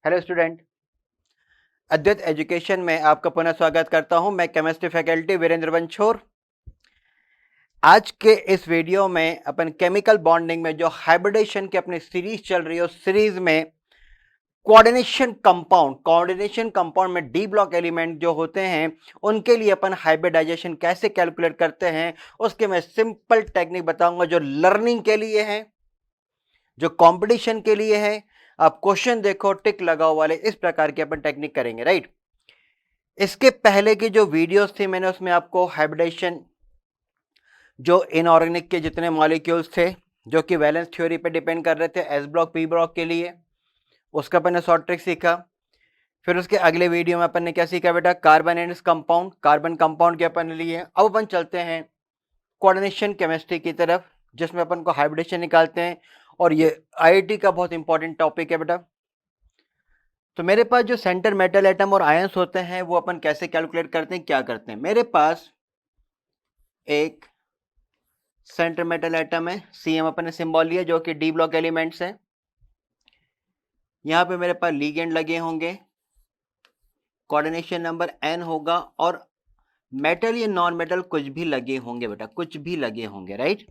Hello student, अद्वैत education में आपका पुनः स्वागत करता हूं। मैं केमिस्ट्री फैकल्टी वीरेंद्र बंछोर। आज के इस वीडियो में अपन केमिकल बॉन्डिंग में जो हाइब्रिडेशन की अपनी सीरीज चल रही है उस सीरीज में कोऑर्डिनेशन कंपाउंड में डी ब्लॉक एलिमेंट जो होते हैं उनके लिए अपन हाइब्रिडाइजेशन कैसे कैलकुलेट करते हैं उसके मैं सिंपल टेक्निक बताऊंगा, जो लर्निंग के लिए है, जो कंपटीशन के लिए है। आप क्वेश्चन देखो, टिक लगाओ वाले, इस प्रकार की अपन टेक्निक करेंगे, राइट। इसके पहले की जो वीडियोस थी मैंने उसमें आपको हाइब्रिडेशन, जो इनऑर्गेनिक के जितने मॉलिक्यूल्स थे जो कि वैलेंस थ्योरी पे डिपेंड कर रहे थे एस ब्लॉक पी ब्लॉक के लिए, उसका अपन ने शॉर्ट ट्रिक सीखा। फिर उसके अगले वीडियो में अपन ने क्या सीखा बेटा, carbon and compound, carbon compound के अपन लिए। अब अपन चलते हैं कोऑर्डिनेशन केमिस्ट्री की तरफ, जिसमें अपन को हाइब्रिडेशन निकालते हैं, और ये आईआईटी का बहुत इंपॉर्टेंट टॉपिक है बेटा। तो मेरे पास जो सेंटर मेटल एटम और आयंस होते हैं वो अपन कैसे कैलकुलेट करते हैं, क्या करते हैं। मेरे पास एक सेंटर मेटल एटम है, सीएम अपन ने सिंबल लिया, जो कि डी ब्लॉक एलिमेंट्स है। यहां पे मेरे पास लीगेंड लगे होंगे, कोऑर्डिनेशन नंबर n होगा, और मेटल या नॉन मेटल कुछ भी लगे होंगे बेटा, कुछ भी लगे होंगे, राइट।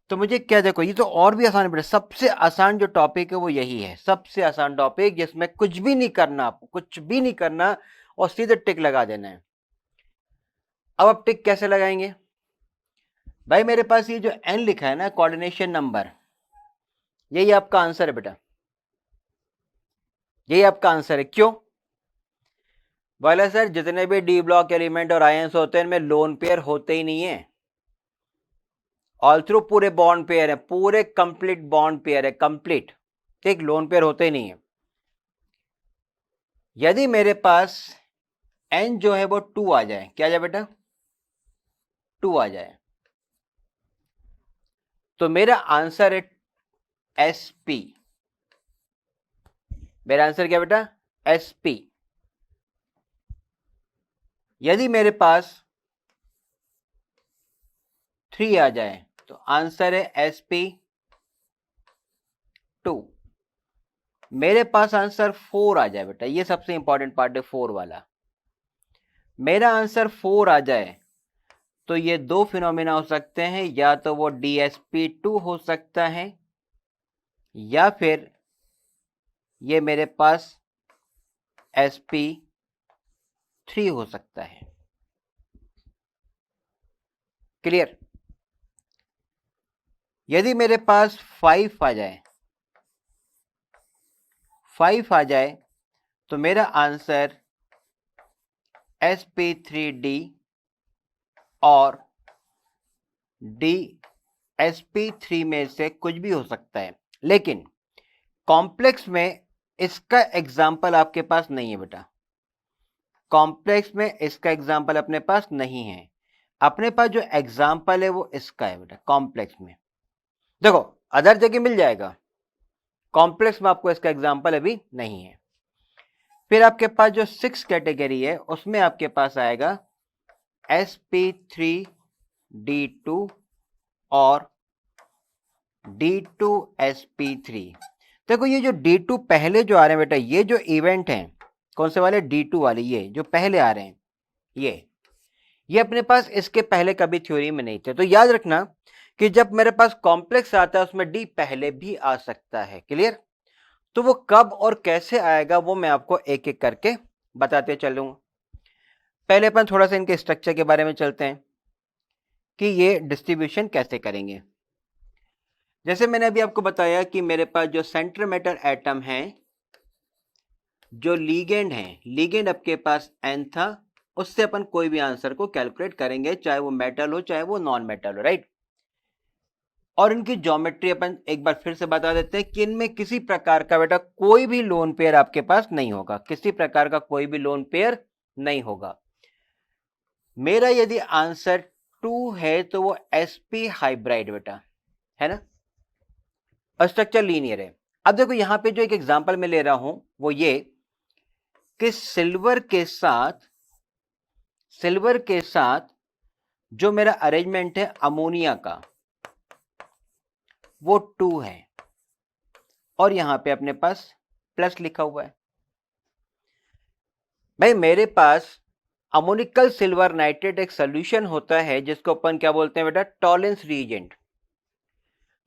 तो मुझे क्या, देखो ये तो और भी आसान है बेटा। सबसे आसान जो टॉपिक है वो यही है, सबसे आसान टॉपिक, जिसमें कुछ भी नहीं करना, आपको कुछ भी नहीं करना और सीधे टिक लगा देना है। अब आप टिक कैसे लगाएंगे भाई, मेरे पास ये जो n लिखा है ना, कोऑर्डिनेशन नंबर, यही आपका आंसर है बेटा, यही आपका आंसर है। क्यों बोला सर, जितने भी डी ब्लॉक एलिमेंट और आयंस होते हैं इनमें लोन पेयर होते ही नहीं है, ऑल थ्रू पूरे बॉन्ड पेयर है, पूरे कंप्लीट बॉन्ड पेयर है, कंप्लीट, ठीक, लोन पेयर होते ही नहीं है। यदि मेरे पास n जो है वो 2 आ जाए, क्या आ जाए बेटा, 2 आ जाए, तो मेरा आंसर है sp। मेरा आंसर क्या बेटा, sp। यदि मेरे पास 3 आ जाए तो आंसर है sp2। मेरे पास आंसर 4 आ जाए बेटा, ये सबसे इंपॉर्टेंट पार्ट है 4 वाला। मेरा आंसर 4 आ जाए तो ये दो फिनोमिना हो सकते हैं, या तो वो DsP2 हो सकता है, या फिर ये मेरे पास sp3 हो सकता है। क्लियर। यदि मेरे पास 5 आ जाए, 5 आ जाए तो मेरा आंसर sp3d और DsP3 में से कुछ भी हो सकता है। लेकिन कॉम्प्लेक्स में इसका एग्जाम्पल आपके पास नहीं है बेटा, कॉम्प्लेक्स में इसका एग्जाम्पल अपने पास नहीं है। अपने पास जो एग्जाम्पल है वो इसका है बेटा, कॉम्प्लेक्स में। देखो अदर जगह मिल जाएगा, कॉम्प्लेक्स में आपको इसका एग्जाम्पल अभी नहीं है। फिर आपके पास जो 6 कैटेगरी है उसमें आपके पास आएगा sp3d2 और D2sp3। देखो ये जो D2 पहले जो आ रहे हैं बेटा, ये जो इवेंट हैं, कौन से वाले, D2 वाले, ये जो पहले आ रहे हैं, ये अपने पास इसके पहले कभी थ्योरी में नहीं थे। तो याद रखना कि जब मेरे पास कॉम्प्लेक्स आता है उसमें D पहले भी आ सकता है। क्लियर। तो वो कब और कैसे आएगा वो मैं आपको एक एक करके बताते चलूंगा। पहले अपन थोड़ा सा इनके स्ट्रक्चर के बारे में चलते हैं कि ये डिस्ट्रीब्यूशन कैसे करेंगे। जैसे मैंने अभी आपको बताया कि मेरे पास जो सेंटर मेटल एटम है, जो लीगेंड है, लीगेंड आपके पास n था, उससे अपन कोई भी आंसर को कैलकुलेट करेंगे, चाहे वो मेटल हो चाहे वो नॉन मेटल हो, राइट। और इनकी ज्योमेट्री अपन एक बार फिर से बता देते हैं कि इनमें किसी प्रकार का बेटा कोई भी लोन पेयर आपके पास नहीं होगा, किसी प्रकार का कोई भी लोन पेयर नहीं होगा। मेरा यदि आंसर 2 है तो वो sp हाइब्रिड बेटा है ना, और स्ट्रक्चर लीनियर है। अब देखो यहां पे जो एक एग्जांपल मैं ले रहा हूं वो ये कि सिल्वर के साथ जो मेरा अरेंजमेंट है अमोनिया का, वो 2 है, और यहां पे अपने पास प्लस लिखा हुआ है। भाई मेरे पास अमोनिकल सिल्वर नाइट्रेट एक सोल्यूशन होता है जिसको अपन क्या बोलते हैं बेटा, टॉलेंस रीएजेंट।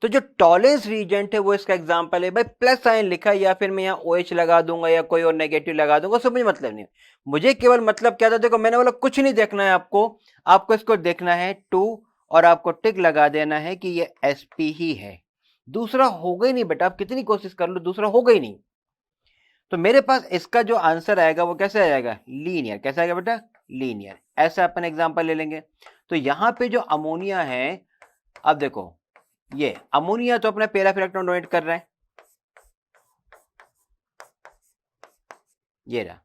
तो जो टॉलेंस रीजेंट है वो इसका एग्जांपल है। भाई प्लस साइन लिखा या फिर मैं यहाँ OH लगा दूंगा या कोई और नेगेटिव लगा दूंगा, उससे मुझे मतलब नहीं। मुझे केवल मतलब क्या था, देखो मैंने बोला कुछ नहीं देखना है आपको, आपको इसको देखना है 2 और आपको टिक लगा देना है कि ये Sp ही है। दूसरा होगा ही नहीं बेटा, आप कितनी कोशिश कर लो दूसरा होगा ही नहीं। तो मेरे पास इसका जो आंसर आएगा वो कैसे आएगा, लीनियर। कैसे आएगा बेटा, लीनियर। ऐसा अपन एग्जाम्पल ले लेंगे। तो यहां पे जो अमोनिया है, अब देखो ये अमोनिया तो अपना पैरा इलेक्ट्रॉन डोनेट कर रहा है, ये रहा।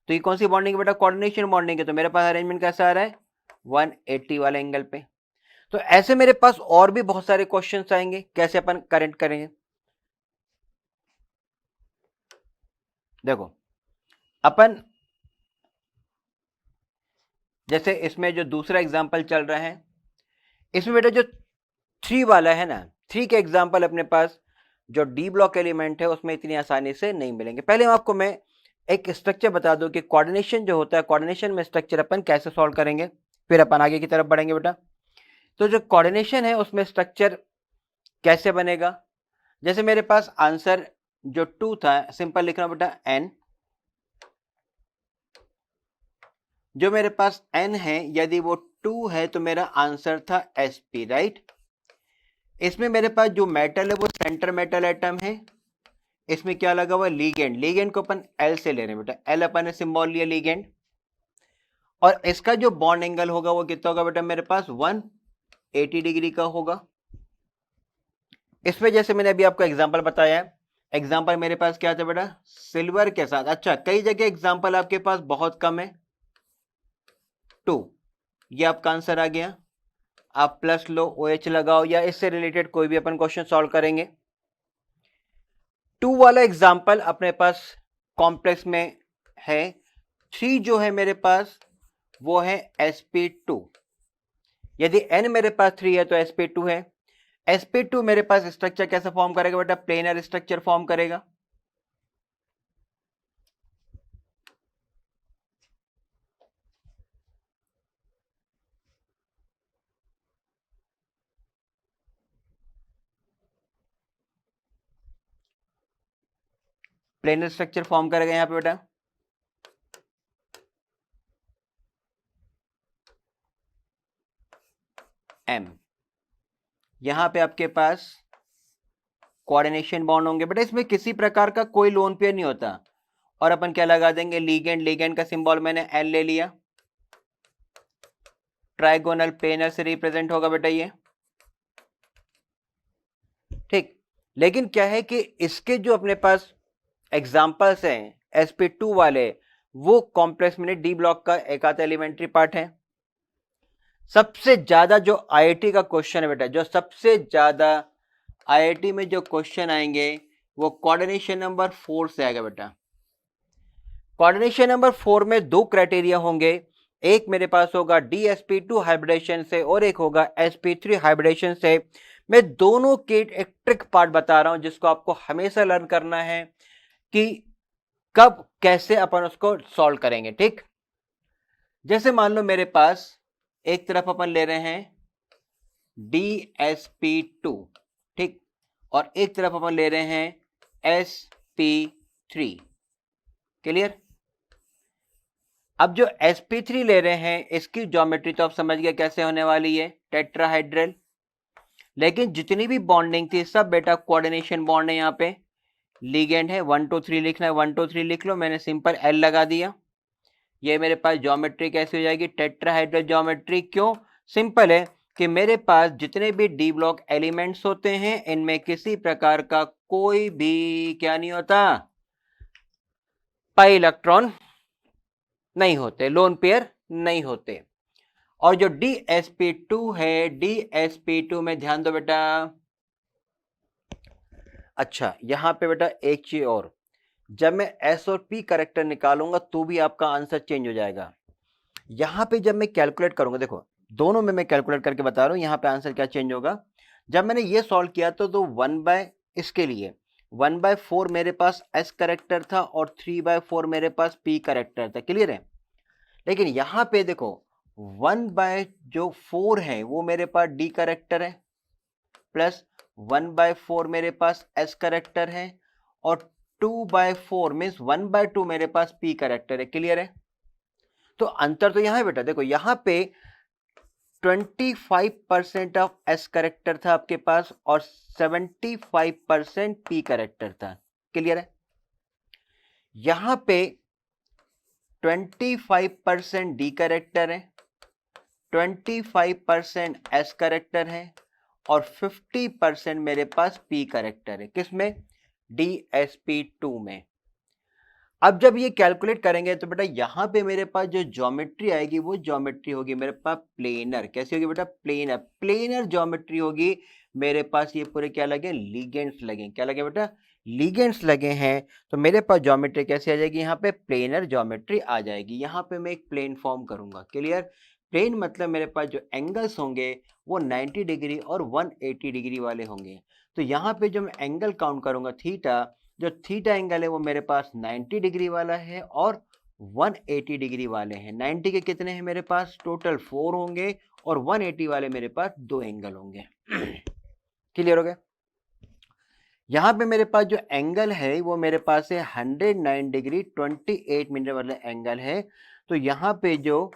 तो ये कौन सी बॉन्डिंग है बेटा, कोऑर्डिनेशन बॉन्डिंग है। तो मेरे पास अरेंजमेंट कैसा आ रहा है, 180 वाले एंगल पे। तो ऐसे मेरे पास और भी बहुत सारे क्वेश्चंस आएंगे, कैसे अपन करेक्ट करेंगे। देखो अपन जैसे इसमें जो दूसरा एग्जांपल चल रहा है, इसमें बेटा जो 3 वाला है ना, 3 के एग्जांपल अपने पास जो डी ब्लॉक एलिमेंट है उसमें इतनी आसानी से नहीं मिलेंगे। पहले आपको मैं एक स्ट्रक्चर बता दूं कि कोऑर्डिनेशन जो होता है, कोऑर्डिनेशन में स्ट्रक्चर अपन कैसे सॉल्व करेंगे, फिर अपन आगे की तरफ बढ़ेंगे बेटा। तो जो कोऑर्डिनेशन है उसमें स्ट्रक्चर कैसे बनेगा, जैसे मेरे पास आंसर जो 2 था, सिंपल लिखना बेटा n। जो मेरे पास n है यदि वो 2 है तो मेरा आंसर था Sp, राइट। इसमें मेरे पास जो मेटल है वो सेंटर मेटल एटम है। इसमें क्या लगा हुआ, लीगेंड। लीगेंड को अपन L से ले रहे हैं बेटा, L अपन ने सिंबल लिया लीगेंड। और इसका जो बॉन्ड एंगल होगा वो कितना होगा बेटा, मेरे पास 180 डिग्री का होगा। इसमें जैसे मैंने अभी आपको एग्जांपल बताया है, एग्जांपल मेरे पास क्या था बेटा, सिल्वर के साथ। अच्छा, कई जगह एग्जांपल आपके पास बहुत कम है, 2, ये आपका आंसर आ गया। आप प्लस लो, OH लगाओ या इससे रिलेटेड कोई भी अपन क्वेश्चन सॉल्व करेंगे। 2 वाला एग्जांपल अपने पास कॉम्प्लेक्स में है। 3 जो है मेरे पास वो है Sp2। यदि n मेरे पास 3 है तो Sp2 है। Sp2 मेरे पास स्ट्रक्चर कैसे फॉर्म करेगा बेटा, प्लेनर स्ट्रक्चर फॉर्म करेगा। प्लेनर स्ट्रक्चर फॉर्म करेगा यहां पे बेटा। M यहां पे आपके पास कोऑर्डिनेशन बॉन्ड होंगे बेटा। इसमें किसी प्रकार का कोई लोन पेयर नहीं होता। और अपन क्या लगा देंगे, लीगेंड। लीगेंड का सिंबल मैंने L ले लिया। ट्राइगोनल प्लेनर से रिप्रेजेंट होगा बेटा ये, ठीक। लेकिन क्या है कि इसके जो अपने पास एग्जाम्पल्स हैं Sp2 वाले, वो कॉम्प्लेक्स में डी ब्लॉक का एक आधा एलिमेंट्री पार्ट है। सबसे ज्यादा जो IIT का क्वेश्चन है बेटा, जो सबसे ज्यादा IIT में जो क्वेश्चन आएंगे वो कोऑर्डिनेशन नंबर 4 से आएगा बेटा। कोऑर्डिनेशन नंबर 4 में 2 क्राइटेरिया होंगे, एक मेरे पास होगा DsP2 हाइब्रिडेशन से और एक होगा Sp3 हाइब्रिडेशन से। मैं दोनों के एक ट्रिक पार्ट बता रहा हूं जिसको आपको हमेशा लर्न करना है कि कब कैसे अपन उसको सॉल्व करेंगे, ठीक। जैसे मान लो मेरे पास एक तरफ अपन ले रहे हैं DsP2, ठीक, और एक तरफ अपन ले रहे हैं Sp3, क्लियर। अब जो Sp3 ले रहे हैं इसकी ज्योमेट्री तो आप समझ गए कैसे होने वाली है, टेट्राहाइड्रल। लेकिन जितनी भी बॉन्डिंग थी सब बेटा कोऑर्डिनेशन बॉन्ड है। यहाँ पे लीगेंड है, 1 2 3 लिखना है, 1 2 3 लिख लो। मैंने सिंपल L लगा दिया। ये मेरे पास ज्योमेट्री कैसी हो जाएगी, टेट्राहाइड्रल ज्योमेट्री। क्यों, सिंपल है कि मेरे पास जितने भी डी ब्लॉक एलिमेंट्स होते हैं इनमें किसी प्रकार का कोई भी क्या नहीं होता, पाई इलेक्ट्रॉन नहीं होते, लोन पेयर नहीं होते। और जो DsP2 है, DsP2 में ध्यान दो बेटा। अच्छा, यहां पे बेटा एक चीज और, जब मैं S और P करेक्टर निकालूंगा तो भी आपका आंसर चेंज हो जाएगा। यहां पे जब मैं कैलकुलेट करूंगा, देखो दोनों में मैं कैलकुलेट करके बता रहा हूं, यहां पे आंसर क्या चेंज होगा। जब मैंने ये सॉल्व किया तो 1 बाय इसके लिए 1/4 मेरे पास S करेक्टर था और 3/4 मेरे पास P करेक्टर था। क्लियर है? लेकिन यहां पे देखो 1/4 है वो मेरे पास D करेक्टर है, प्लस 1/4 मेरे पास S करेक्टर है, और 2/4 मीन्स 1/2 मेरे पास P करेक्टर है। क्लियर है? तो अंतर तो यहां है बेटा, देखो यहां पे 25% ऑफ एस करेक्टर था आपके पास और 75% पी करेक्टर था। क्लियर है? यहां पे 25% डी करेक्टर है, 25% एस करेक्टर है और 50% मेरे पास पी करेक्टर है। किसमें? DSP2 में। अब जब ये कैलकुलेट करेंगे तो बेटा यहां पे मेरे पास जो ज्योमेट्री आएगी वो ज्योमेट्री होगी मेरे पास प्लेनर। कैसी होगी बेटा? प्लेनर। प्लेनर ज्योमेट्री होगी मेरे पास। ये पूरे क्या लगे? लीगेंड्स लगे। क्या लगे बेटा? लीगेंड्स लगे हैं। तो मेरे पास ज्योमेट्री कैसे आ जाएगी? यहाँ पे प्लेनर ज्योमेट्री आ जाएगी। यहाँ पे मैं एक प्लेन फॉर्म करूंगा। क्लियर? प्लेन मतलब मेरे पास जो एंगल्स होंगे वो 90 डिग्री और 180 डिग्री वाले होंगे। तो यहाँ पे जो मैं एंगल काउंट करूंगा थीटा, जो थीटा एंगल है वो मेरे पास 90 डिग्री वाला है और 180 डिग्री वाले हैं। 90 के कितने हैं मेरे पास? टोटल 4 होंगे और 180 वाले मेरे पास 2 एंगल होंगे। क्लियर हो गया? यहां पे मेरे पास जो एंगल है वो मेरे पास है 109 डिग्री 28 मिनट वाला एंगल है। तो यहां पे जो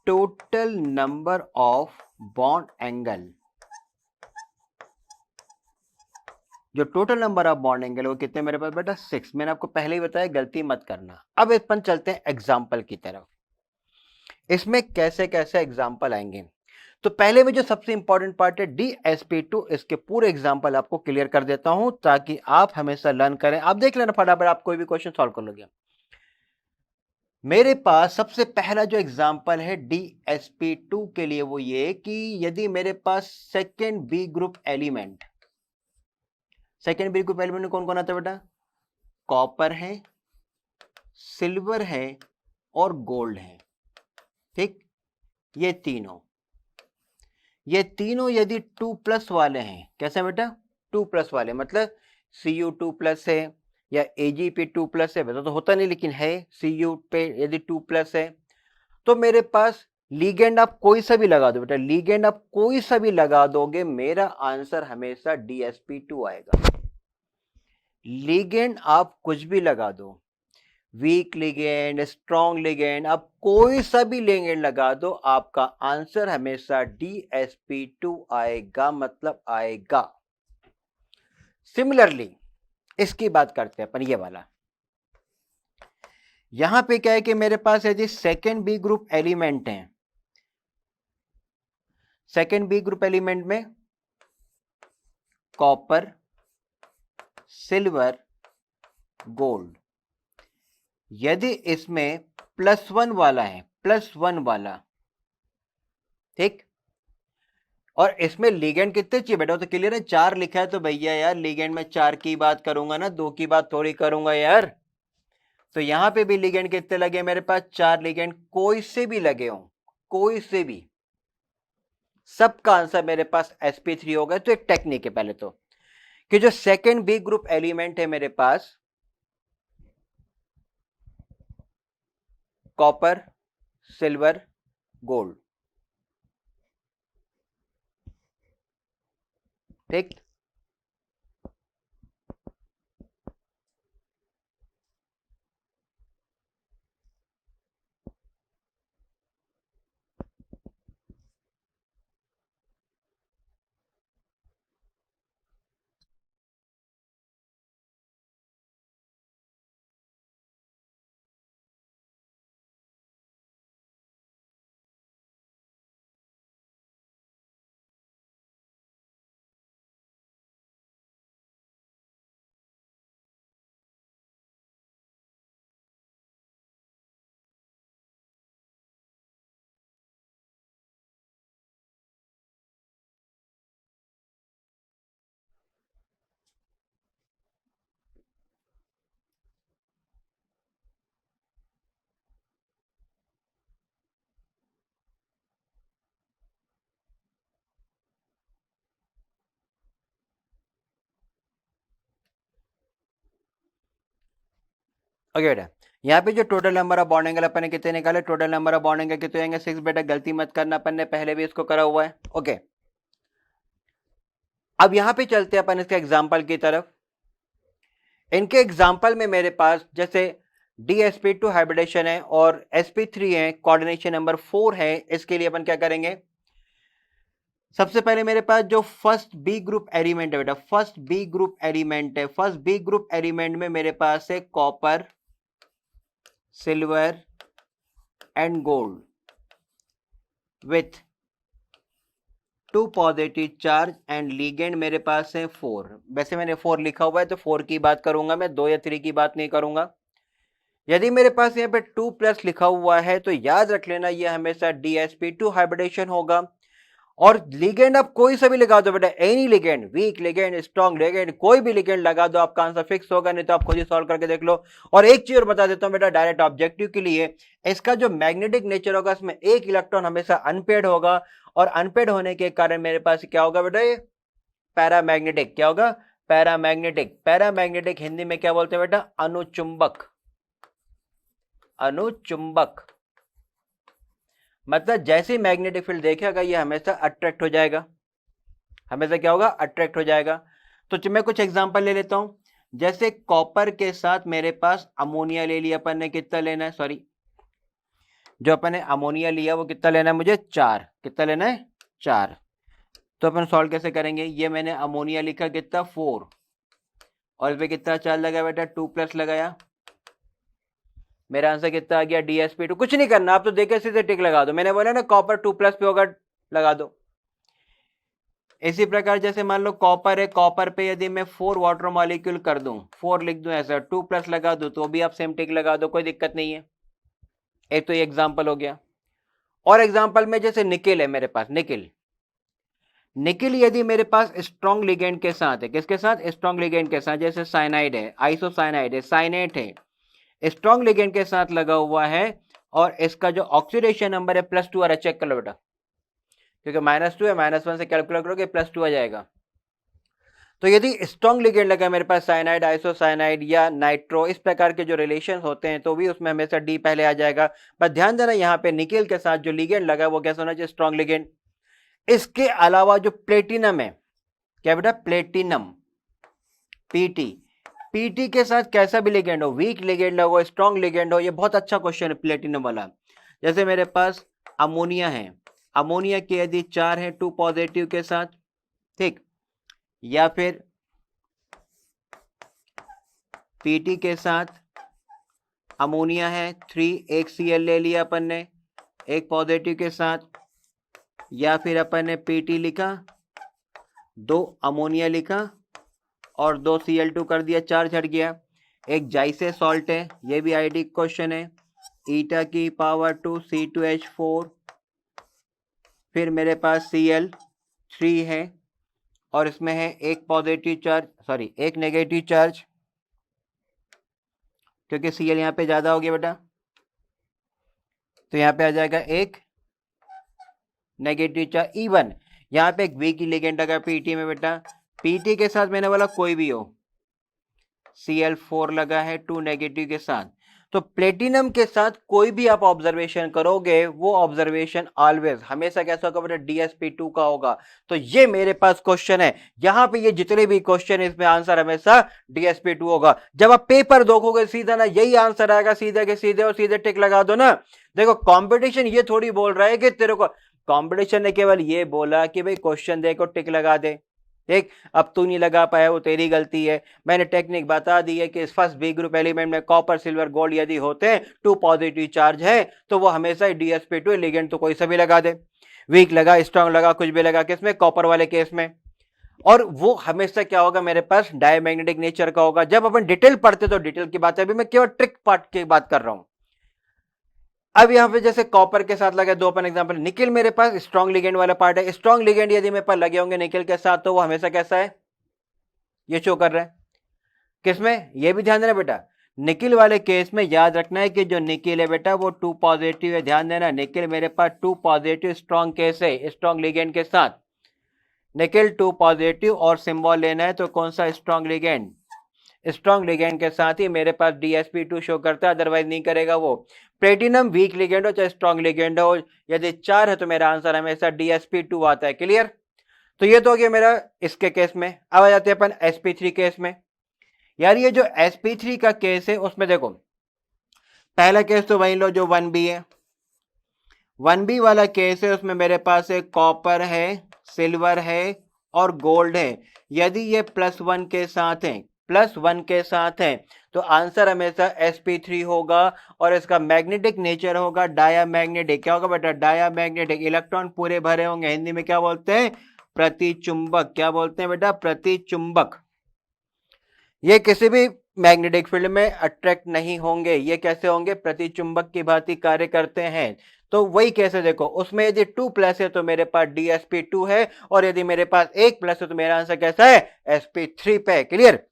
total number of bond angle, जो total number of bond angle वो कितने मेरे पास बेटा? 6। मैंने आपको पहले ही बताया, गलती मत करना। अब अपन चलते हैं एग्जाम्पल की तरफ। इसमें कैसे कैसे एग्जाम्पल आएंगे? तो पहले में जो सबसे इंपॉर्टेंट पार्ट है DSP2, इसके पूरे एग्जाम्पल आपको क्लियर कर देता हूं ताकि आप हमेशा लर्न करें। आप देख लेना फटाफट, आप कोई भी क्वेश्चन सॉल्व कर लोगे। मेरे पास सबसे पहला जो एग्जाम्पल है DSP2 के लिए वो ये कि यदि मेरे पास second B group element, second B group element में कौन कौन आता है बेटा? कॉपर है, सिल्वर है और गोल्ड है। ठीक? ये तीनों यदि 2+ वाले हैं, कैसे बेटा? 2+ वाले मतलब Cu2+ है या Ag पे 2+ है, वैसा तो होता नहीं लेकिन है। Cu पे यदि 2+ है तो मेरे पास लीगेंड आप कोई सा भी लगा दो बेटा, लीगेंड आप कोई सा भी लगा दोगे, मेरा आंसर हमेशा DSP2 आएगा। लीगेंड आप कुछ भी लगा दो, वीक लिगेंड, स्ट्रॉन्ग लिगेंड, आप कोई सा भी लिगेंड लगा दो, आपका आंसर हमेशा DSP2 आएगा, मतलब आएगा। सिमिलरली इसकी बात करते हैं अपन, ये वाला। यहां पे क्या है कि मेरे पास यदि सेकेंड बी ग्रुप एलिमेंट है, सेकेंड बी ग्रुप एलिमेंट में कॉपर, सिल्वर, गोल्ड, यदि इसमें +1 वाला है, +1 वाला, ठीक, और इसमें लिगेंड कितने चाहिए बेटा? तो क्लियर है, 4 लिखा है तो भैया यार लिगेंड में 4 की बात करूंगा ना, 2 की बात थोड़ी करूंगा यार। तो यहां पे भी लिगेंड कितने लगे मेरे पास? 4 लिगेंड, कोई से भी लगे हो, कोई से भी, सबका आंसर मेरे पास sp3 होगा। तो एक टेक्निक है पहले तो, कि जो सेकेंड बी ग्रुप एलिमेंट है मेरे पास, कॉपर, सिल्वर, गोल्ड, ठीक, ओके बेटा, यहाँ पे जो total number of bond angle अपन ने कितने निकाले, total number of bond angle कितने होंगे 6 बेटा, गलती मत करना, अपन ने पहले भी इसको करा हुआ है। ओके, अब यहां पे चलते हैं अपन इसके एग्जाम्पल की तरफ। इनके एग्जाम्पल में मेरे पास जैसे DsP2 हाइब्रिडेशन है और sp3 है, कोऑर्डिनेशन नंबर 4 है। इसके लिए अपन क्या करेंगे, सबसे पहले मेरे पास जो फर्स्ट बी ग्रुप एलिमेंट है बेटा, फर्स्ट बी ग्रुप एलिमेंट है, फर्स्ट बी ग्रुप एलिमेंट में मेरे पास है copper, silver and gold with 2 positive charge and ligand मेरे पास है 4। वैसे मैंने 4 लिखा हुआ है तो 4 की बात करूंगा मैं, 2 या 3 की बात नहीं करूंगा। यदि मेरे पास यहाँ पे 2+ लिखा हुआ है तो याद रख लेना ये हमेशा DsP2 हाइब्रिडेशन होगा। और लिगेंड आप कोई सा भी लगा दो बेटा, any ligand, week ligand, strong ligand, कोई भी लिगेंड लगा दो, आपका आंसर फिक्स होगा, नहीं तो आप खुद ही सॉल्व करके देख लो। और एक चीज और बता देता हूं बेटा, डायरेक्ट ऑब्जेक्टिव के लिए इसका जो मैग्नेटिक नेचर होगा, इसमें एक इलेक्ट्रॉन हमेशा अनपेड होगा, और अनपेड होने के कारण मेरे पास क्या होगा बेटा, ये पैरामैग्नेटिक। क्या होगा, पैरामैग्नेटिक। पैरामैग्नेटिक हिंदी में क्या बोलते हैं बेटा, अनुचुंबक। अनुचुंबक मतलब जैसे मैग्नेटिक फील्ड देखेगा ये हमेशा अट्रैक्ट हो जाएगा, हमेशा क्या होगा, अट्रैक्ट हो जाएगा। तो मैं कुछ एग्जांपल ले लेता हूं। जैसे कॉपर के साथ मेरे पास अमोनिया ले लिया अपन ने, कितना लेना है, सॉरी जो अपन ने अमोनिया लिया वो कितना लेना है मुझे, 4। कितना लेना है, 4। तो अपन सॉल्व कैसे करेंगे, ये मैंने अमोनिया लिखा कितना, 4, और इस पे कितना चार्ज लगा बेटा, 2+ लगाया। मेरा आंसर कितना आ गया, DsP2। कुछ नहीं करना, आप तो देखे सीधे टिक लगा दो, मैंने बोला ना कॉपर 2+ पे होगा, लगा दो। इसी प्रकार जैसे मान लो कॉपर है, कॉपर पे यदि मैं 4 वाटर मॉलिक्यूल कर दूं, 4 लिख दूं ऐसा, 2+ लगा दूं तो भी आप सेम टिक लगा दो, कोई दिक्कत नहीं है। एक तो ये एग्जांपल हो गया। और एग्जांपल में जैसे निकेल है मेरे पास, निकेल, निकेल यदि मेरे पास स्ट्रॉन्ग लिगेंड के साथ है, किसके साथ, स्ट्रॉन्ग लिगेंड के साथ, जैसे साइनाइड है, आइसोसाइनाइड है, साइनेट है, स्ट्रॉन्ग लिगेंड के साथ लगा हुआ है, और इसका जो ऑक्सीडेशन नंबर है +2 आ रहा है, चेक कर लो बेटा, क्योंकि -2 है, -1 से कैलकुलेट करोगे +2 आ जाएगा। तो यदि स्ट्रॉन्ग लिगेंड लगा मेरे पास, साइनाइड, आइसोसाइनाइड या नाइट्रो, इस प्रकार के जो रिलेशन होते हैं, तो भी उसमें हमेशा D पहले आ जाएगा। पर ध्यान देना यहाँ पे निकेल के साथ जो लिगेंड लगा वो कैसा होना चाहिए, स्ट्रॉन्ग लिगेंड। इसके अलावा जो प्लेटिनम है, क्या बेटा, प्लेटिनम, PT, PT के साथ कैसा भी लिगेंड हो, वीक लिगेंड हो, स्ट्रॉन्ग लिगेंड हो, ये बहुत अच्छा क्वेश्चन है प्लेटिनम वाला। जैसे मेरे पास अमोनिया है, अमोनिया के यदि 4 है 2 पॉजिटिव के साथ, ठीक, या फिर PT के साथ अमोनिया है 3, एक Cl ले लिया अपन ने, एक पॉजिटिव के साथ, या फिर अपन ने PT लिखा, 2 अमोनिया लिखा और 2 Cl2 कर दिया, 4 हट गया। एक जाइसे सॉल्ट है, ये भी आईडी क्वेश्चन है, e⁻², C2H4, फिर मेरे पास Cl3 है और इसमें है एक पॉजिटिव चार्ज, सॉरी एक नेगेटिव चार्ज, क्योंकि Cl यहाँ पे ज्यादा हो गया बेटा, तो यहाँ पे आ जाएगा एक नेगेटिव चार्ज। इवन यहाँ पे एक वीक लिगेंड लगा PT में बेटा, PT के साथ मैंने बोला कोई भी हो, Cl4 लगा है 2 नेगेटिव के साथ। तो प्लेटिनम के साथ कोई भी आप ऑब्जर्वेशन करोगे, वो ऑब्जर्वेशन ऑलवेज हमेशा कैसा होगा बेटा, DsP2 का होगा। तो ये मेरे पास क्वेश्चन है, यहां पे ये जितने भी क्वेश्चन है इसमें आंसर हमेशा DsP2 होगा। जब आप पेपर देखोगे सीधा ना यही आंसर आएगा, सीधे के सीधे, और सीधे टिक लगा दो ना। देखो कंपटीशन ये थोड़ी बोल रहा है कि तेरे को, कंपटीशन ने केवल ये बोला कि भाई क्वेश्चन देखो टिक लगा दे, ठीक, अब तू नहीं लगा पाया वो तेरी गलती है। मैंने टेक्निक बता दी है कि इस फर्स्ट बी ग्रुप एलिमेंट में कॉपर, सिल्वर, गोल्ड यदि होते हैं, 2 पॉजिटिव चार्ज है, तो वो हमेशा DsP2 लिगेंड तो कोई सा भी लगा दे, वीक लगा, स्ट्रॉन्ग लगा, कुछ भी लगा, किसमें, कॉपर वाले केस में। और वो हमेशा क्या होगा मेरे पास, डायमैग्नेटिक नेचर का होगा। जब अपन डिटेल पढ़ते तो डिटेल की बात है, अभी मैं केवल ट्रिक पार्ट की बात कर रहा हूं। अब यहां पे जैसे कॉपर के साथ लगे 2 अपन एग्जांपल, निकेल मेरे पास स्ट्रॉन्ग लिगेंड वाला पार्ट है, स्ट्रॉन्ग लिगेंड यदि मेरे पास लगे होंगे निकेल के साथ, तो वो हमेशा कैसा है, ये शो कर रहा है, किसमें, ये भी ध्यान देना बेटा, निकेल वाले केस में याद रखना है कि जो निकेल है बेटा वो 2 पॉजिटिव है। ध्यान देना, निकेल मेरे पास 2 पॉजिटिव स्ट्रॉन्ग केस है, स्ट्रॉन्ग लिगेंड के साथ, निकेल 2 पॉजिटिव, और सिंबल लेना है तो कौन सा, स्ट्रॉन्ग लिगेंड। स्ट्रॉन्ग लिगेंड के साथ ही मेरे पास DsP2 शो करता है, अदरवाइज नहीं करेगा वो। प्लेटिनम वीक लिगेंड हो चाहे स्ट्रॉन्ग लिगेंड हो, यदि 4 है तो मेरा आंसर हमेशा DsP2 आता है। क्लियर? तो ये तो हो गया मेरा इसके केस में। अब आ जाते हैं अपन sp3 केस में। यार ये जो sp3 का केस है उसमें देखो, पहला केस तो वही लो जो 1b है। 1b वाला केस है, उसमें मेरे पास एक कॉपर है, सिल्वर है और गोल्ड है। यदि ये +1 के साथ है, +1 के साथ है, तो आंसर हमेशा sp3 होगा और इसका मैग्नेटिक नेचर होगा डायामैग्नेटिक। क्या होगा बेटा? डायामैग्नेटिक। इलेक्ट्रॉन पूरे भरे होंगे, हिंदी में क्या बोलते हैं? प्रतिचुंबक। क्या बोलते हैं बेटा? प्रतिचुंबक। ये किसी भी मैग्नेटिक फील्ड में अट्रैक्ट नहीं होंगे। ये कैसे होंगे? प्रतिचुंबक की भांति कार्य करते हैं। तो वही कैसे देखो, उसमें यदि 2+ है तो मेरे पास DsP2 है, और यदि मेरे पास 1+ है तो मेरा आंसर कैसा है? sp3 पे। क्लियर?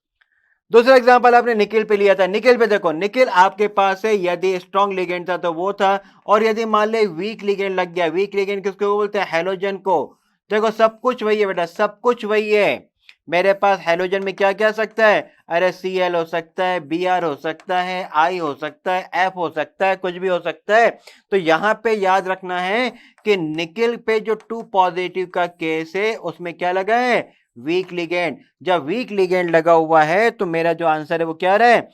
दूसरा एग्जांपल आपने निकिल पे लिया था। निकिल पे देखो, निकिल आपके पास है, यदि स्ट्रॉन्ग लिगेंड था तो वो था, और यदि मान ले वीक लिगेंड लग गया। वीक लिगेंड किसको बोलते हैं? हैलोजन को। देखो सब कुछ वही है बेटा, सब कुछ वही है। मेरे पास हैलोजन में क्या क्या सकता है? अरे Cl हो सकता है, Br हो सकता है, I हो सकता है, F हो सकता है, कुछ भी हो सकता है। तो यहां पे याद रखना है कि निकिल पे जो 2+ का केस है उसमें क्या लगा है? Week ligand. जब वीक लिगेंड लगा हुआ है तो मेरा जो आंसर है वो क्या रहा है?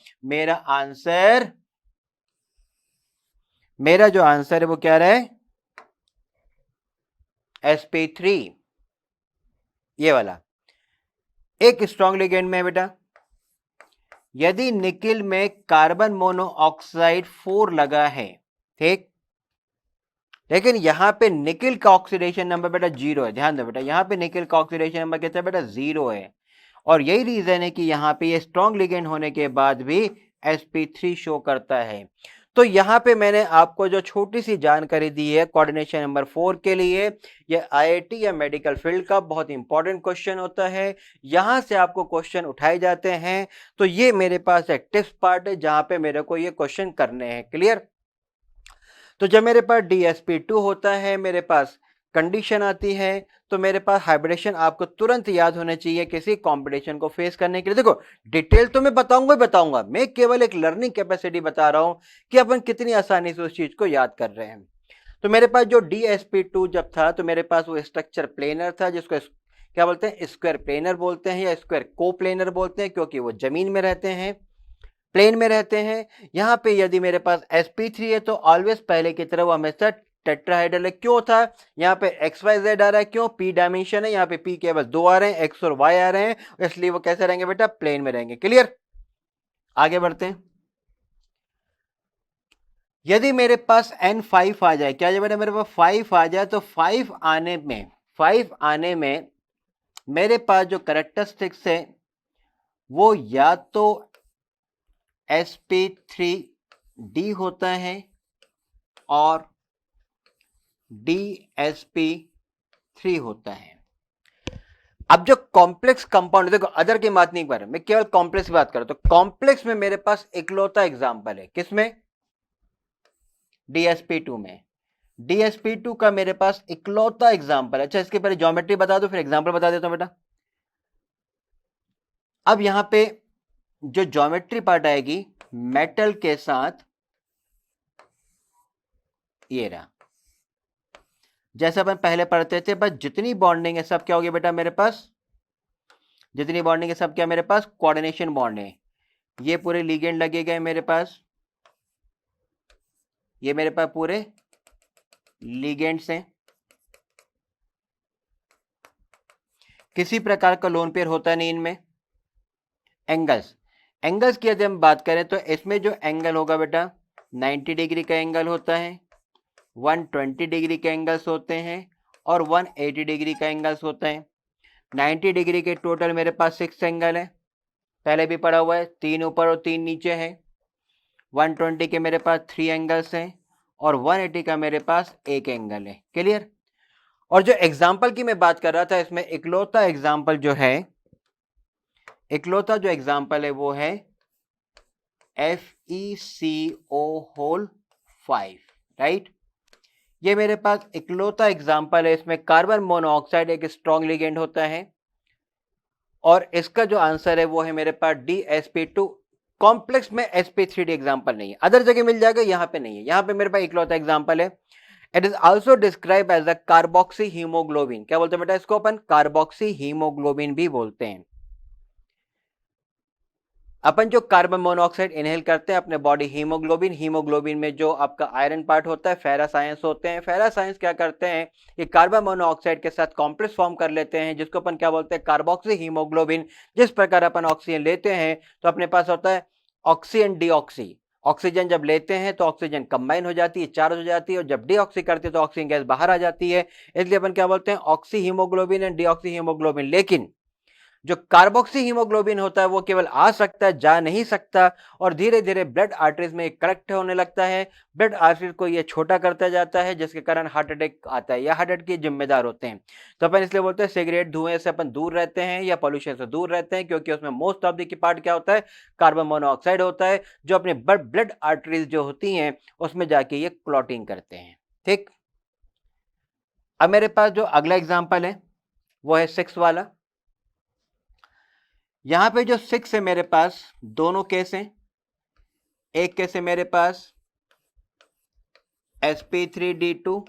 मेरा जो आंसर है वो क्या रहा है? sp3, ये वाला। एक स्ट्रॉन्ग लिगेंड में है बेटा, यदि निकिल में कार्बन मोनोऑक्साइड 4 लगा है, ठीक, लेकिन यहां पे निकिल का ऑक्सीडेशन नंबर बेटा 0 है। ध्यान दो बेटा, यहां पे निकिल का ऑक्सीडेशन नंबर कितना है बेटा? 0 है। और यही रीजन है कि यहां पे ये स्ट्रॉन्ग लिगेंड होने के बाद भी sp3 शो करता है। तो यहां पे मैंने आपको जो छोटी सी जानकारी दी है कोऑर्डिनेशन नंबर 4 के लिए, ये IIT या मेडिकल फील्ड का बहुत इंपॉर्टेंट क्वेश्चन होता है। यहां से आपको क्वेश्चन उठाए जाते हैं। तो ये मेरे पास एक टिप्स पार्ट है जहां पे मेरे को ये क्वेश्चन करने हैं। क्लियर? तो जब मेरे पास DsP2 होता है, मेरे पास कंडीशन आती है, तो मेरे पास हाइब्रिडेशन आपको तुरंत याद होना चाहिए किसी कंपटीशन को फेस करने के लिए। देखो डिटेल तो मैं बताऊंगा ही बताऊंगा, मैं केवल एक लर्निंग कैपेसिटी बता रहा हूं कि अपन कितनी आसानी से उस चीज को याद कर रहे हैं। तो मेरे पास जो DsP2 जब था तो मेरे पास वो स्ट्रक्चर प्लेनर था, जिसको क्या बोलते हैं? स्क्वायर प्लेनर बोलते हैं या स्क्वायर कोप्लेनर बोलते हैं, क्योंकि वो जमीन में रहते हैं, प्लेन में रहते हैं। यहां पे यदि मेरे पास sp3 है तो ऑलवेज पहले की तरह वो हमेशा टेट्राहाइड्रल है। क्यों था? यहाँ पे XYZ आ रहा है, क्यों? p डायमेंशन है, यहाँ पे p केवल 2 आ रहे हैं, x और y आ रहे हैं, इसलिए वो कैसे रहेंगे बेटा? प्लेन में रहेंगे। क्लियर? आगे बढ़ते हैं। यदि मेरे पास N5 आ जाए, क्या बेटा? मेरे पास 5 आ जाए, तो 5 आने में मेरे पास जो करेक्टरिस्टिक्स है वो या तो sp3d होता है और DsP3 होता है। अब जो कॉम्प्लेक्स कंपाउंड, देखो अदर की बात नहीं कर रहा मैं, केवल कॉम्प्लेक्स की बात कर रहा हूं। तो कॉम्प्लेक्स में मेरे पास इकलौता एग्जांपल है, किसमें? DsP2 में। DsP2 का मेरे पास इकलौता एग्जांपल है। अच्छा इसके पहले ज्योमेट्री बता दो, फिर एग्जांपल बता देता हूं बेटा। अब यहां पे जो ज्योमेट्री पार्ट आएगी मेटल के साथ, ये रहा, जैसे अपन पहले पढ़ते थे, बस जितनी बॉन्डिंग है सब क्या होगी बेटा मेरे पास? जितनी बॉन्डिंग है सब क्या मेरे पास? कोऑर्डिनेशन बॉन्ड है। ये पूरे लिगेंड लगे गए मेरे पास, ये मेरे पास पूरे लिगेंड्स हैं। किसी प्रकार का लोन पेयर होता नहीं इनमें। एंगल्स की यदि हम बात करें तो इसमें जो एंगल होगा बेटा 90 डिग्री का एंगल होता है, 120 डिग्री के एंगल्स होते हैं और 180 डिग्री का एंगल्स होता है। 90 डिग्री के टोटल मेरे पास 6 एंगल है, पहले भी पढ़ा हुआ है, 3 ऊपर और 3 नीचे है। 120 के मेरे पास 3 एंगल्स हैं और 180 का मेरे पास एक एंगल है। क्लियर? और जो एग्जाम्पल की मैं बात कर रहा था, इसमें इकलौता एग्जाम्पल जो है वो है FeCO5, राइट? ये मेरे पास इकलौता एग्जाम्पल है। इसमें कार्बन मोनोऑक्साइड एक स्ट्रॉन्ग लिगेंड होता है और इसका जो आंसर है वो है मेरे पास DsP2। कॉम्प्लेक्स में sp3d एग्जाम्पल नहीं है, अदर जगह मिल जाएगा, यहाँ पे नहीं है। यहाँ पे मेरे पास इकलौता एग्जाम्पल है। It is also describe as a carboxy haemoglobin. क्या बोलते हैं बेटा इसको अपन? कार्बोक्सी हीमोग्लोबिन भी बोलते हैं। अपन जो कार्बन मोनोऑक्साइड इनहेल करते हैं अपने बॉडी, हीमोग्लोबिन, हीमोग्लोबिन में जो आपका आयरन पार्ट होता है, फेरस आयंस होते हैं। फेरस आयंस क्या करते हैं, ये कार्बन मोनोऑक्साइड के साथ कॉम्प्लेक्स फॉर्म कर लेते हैं, जिसको अपन क्या बोलते हैं? Carboxy haemoglobin. जिस प्रकार अपन ऑक्सीजन लेते हैं तो अपने पास होता है ऑक्सी एंड डीऑक्सी। ऑक्सीजन जब लेते हैं तो ऑक्सीजन कंबाइन हो जाती है, चार्ज हो जाती है, और जब डीऑक्सी करते हैं तो ऑक्सीजन गैस बाहर आ जाती है। इसलिए अपन क्या बोलते हैं? Oxy haemoglobin and deoxy haemoglobin. लेकिन जो कार्बोक्सी हीमोग्लोबिन होता है वो केवल आ सकता है, जा नहीं सकता, और धीरे धीरे ब्लड आर्टरीज में कलेक्ट होने लगता है। ब्लड आर्टरीज को ये छोटा करता जाता है, जिसके कारण हार्ट अटैक आता है, या हार्ट अटैक के जिम्मेदार होते हैं। तो अपन इसलिए बोलते हैं सिगरेट धुएं से अपन दूर रहते हैं या पॉल्यूशन से दूर रहते हैं, क्योंकि उसमें मोस्ट ऑफ द पार्ट क्या होता है? कार्बन मोनोऑक्साइड होता है, जो अपने ब्लड आर्टरीज जो होती हैं उसमें जाके ये क्लॉटिंग करते हैं। ठीक, अब मेरे पास जो अगला एग्जाम्पल है वो है 6 वाला। यहां पे जो 6 है मेरे पास दोनों केस हैं। एक केस है मेरे पास sp3d2,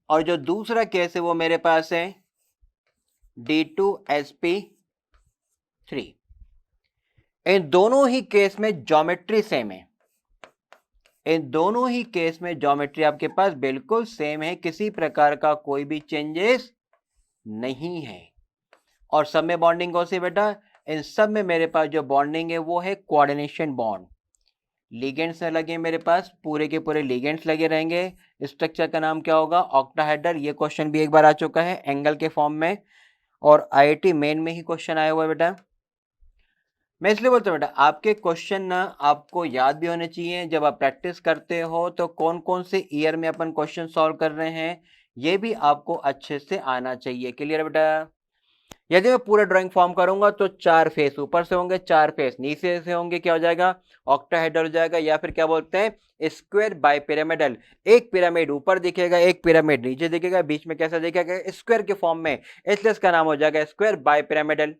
और जो दूसरा केस है वो मेरे पास है d2sp3। इन दोनों ही केस में ज्योमेट्री सेम है। इन दोनों ही केस में ज्योमेट्री आपके पास बिल्कुल सेम है, किसी प्रकार का कोई भी चेंजेस नहीं है। और सब में बॉन्डिंग कौन सी बेटा? इन सब में मेरे पास जो बॉन्डिंग है वो है कोऑर्डिनेशन बॉन्ड। लिगेंड्स लगे मेरे पास, पूरे के पूरे लिगेंड्स लगे रहेंगे। स्ट्रक्चर का नाम क्या होगा? ऑक्टाहेड्रल। ये क्वेश्चन भी एक बार आ चुका है एंगल के फॉर्म में, और आईआईटी मेन में ही क्वेश्चन आया हुआ है बेटा। मैं इसलिए बोलता हूँ बेटा आपके क्वेश्चन ना आपको याद भी होने चाहिए। जब आप प्रैक्टिस करते हो तो कौन कौन से ईयर में अपन क्वेश्चन सॉल्व कर रहे हैं ये भी आपको अच्छे से आना चाहिए। क्लियर है बेटा? यदि मैं पूरा ड्राइंग फॉर्म करूंगा तो 4 फेस ऊपर से होंगे, 4 फेस नीचे से होंगे, क्या हो जाएगा? ऑक्टाहेड्रल हो जाएगा, या फिर क्या बोलते हैं? Square by pyramidal. एक पिरामिड ऊपर दिखेगा, एक पिरामिड नीचे दिखेगा, बीच में कैसा दिखेगा? स्क्वायर के फॉर्म में, इसलिए इसका नाम हो जाएगा स्क्वायर बाय पिरामिडल।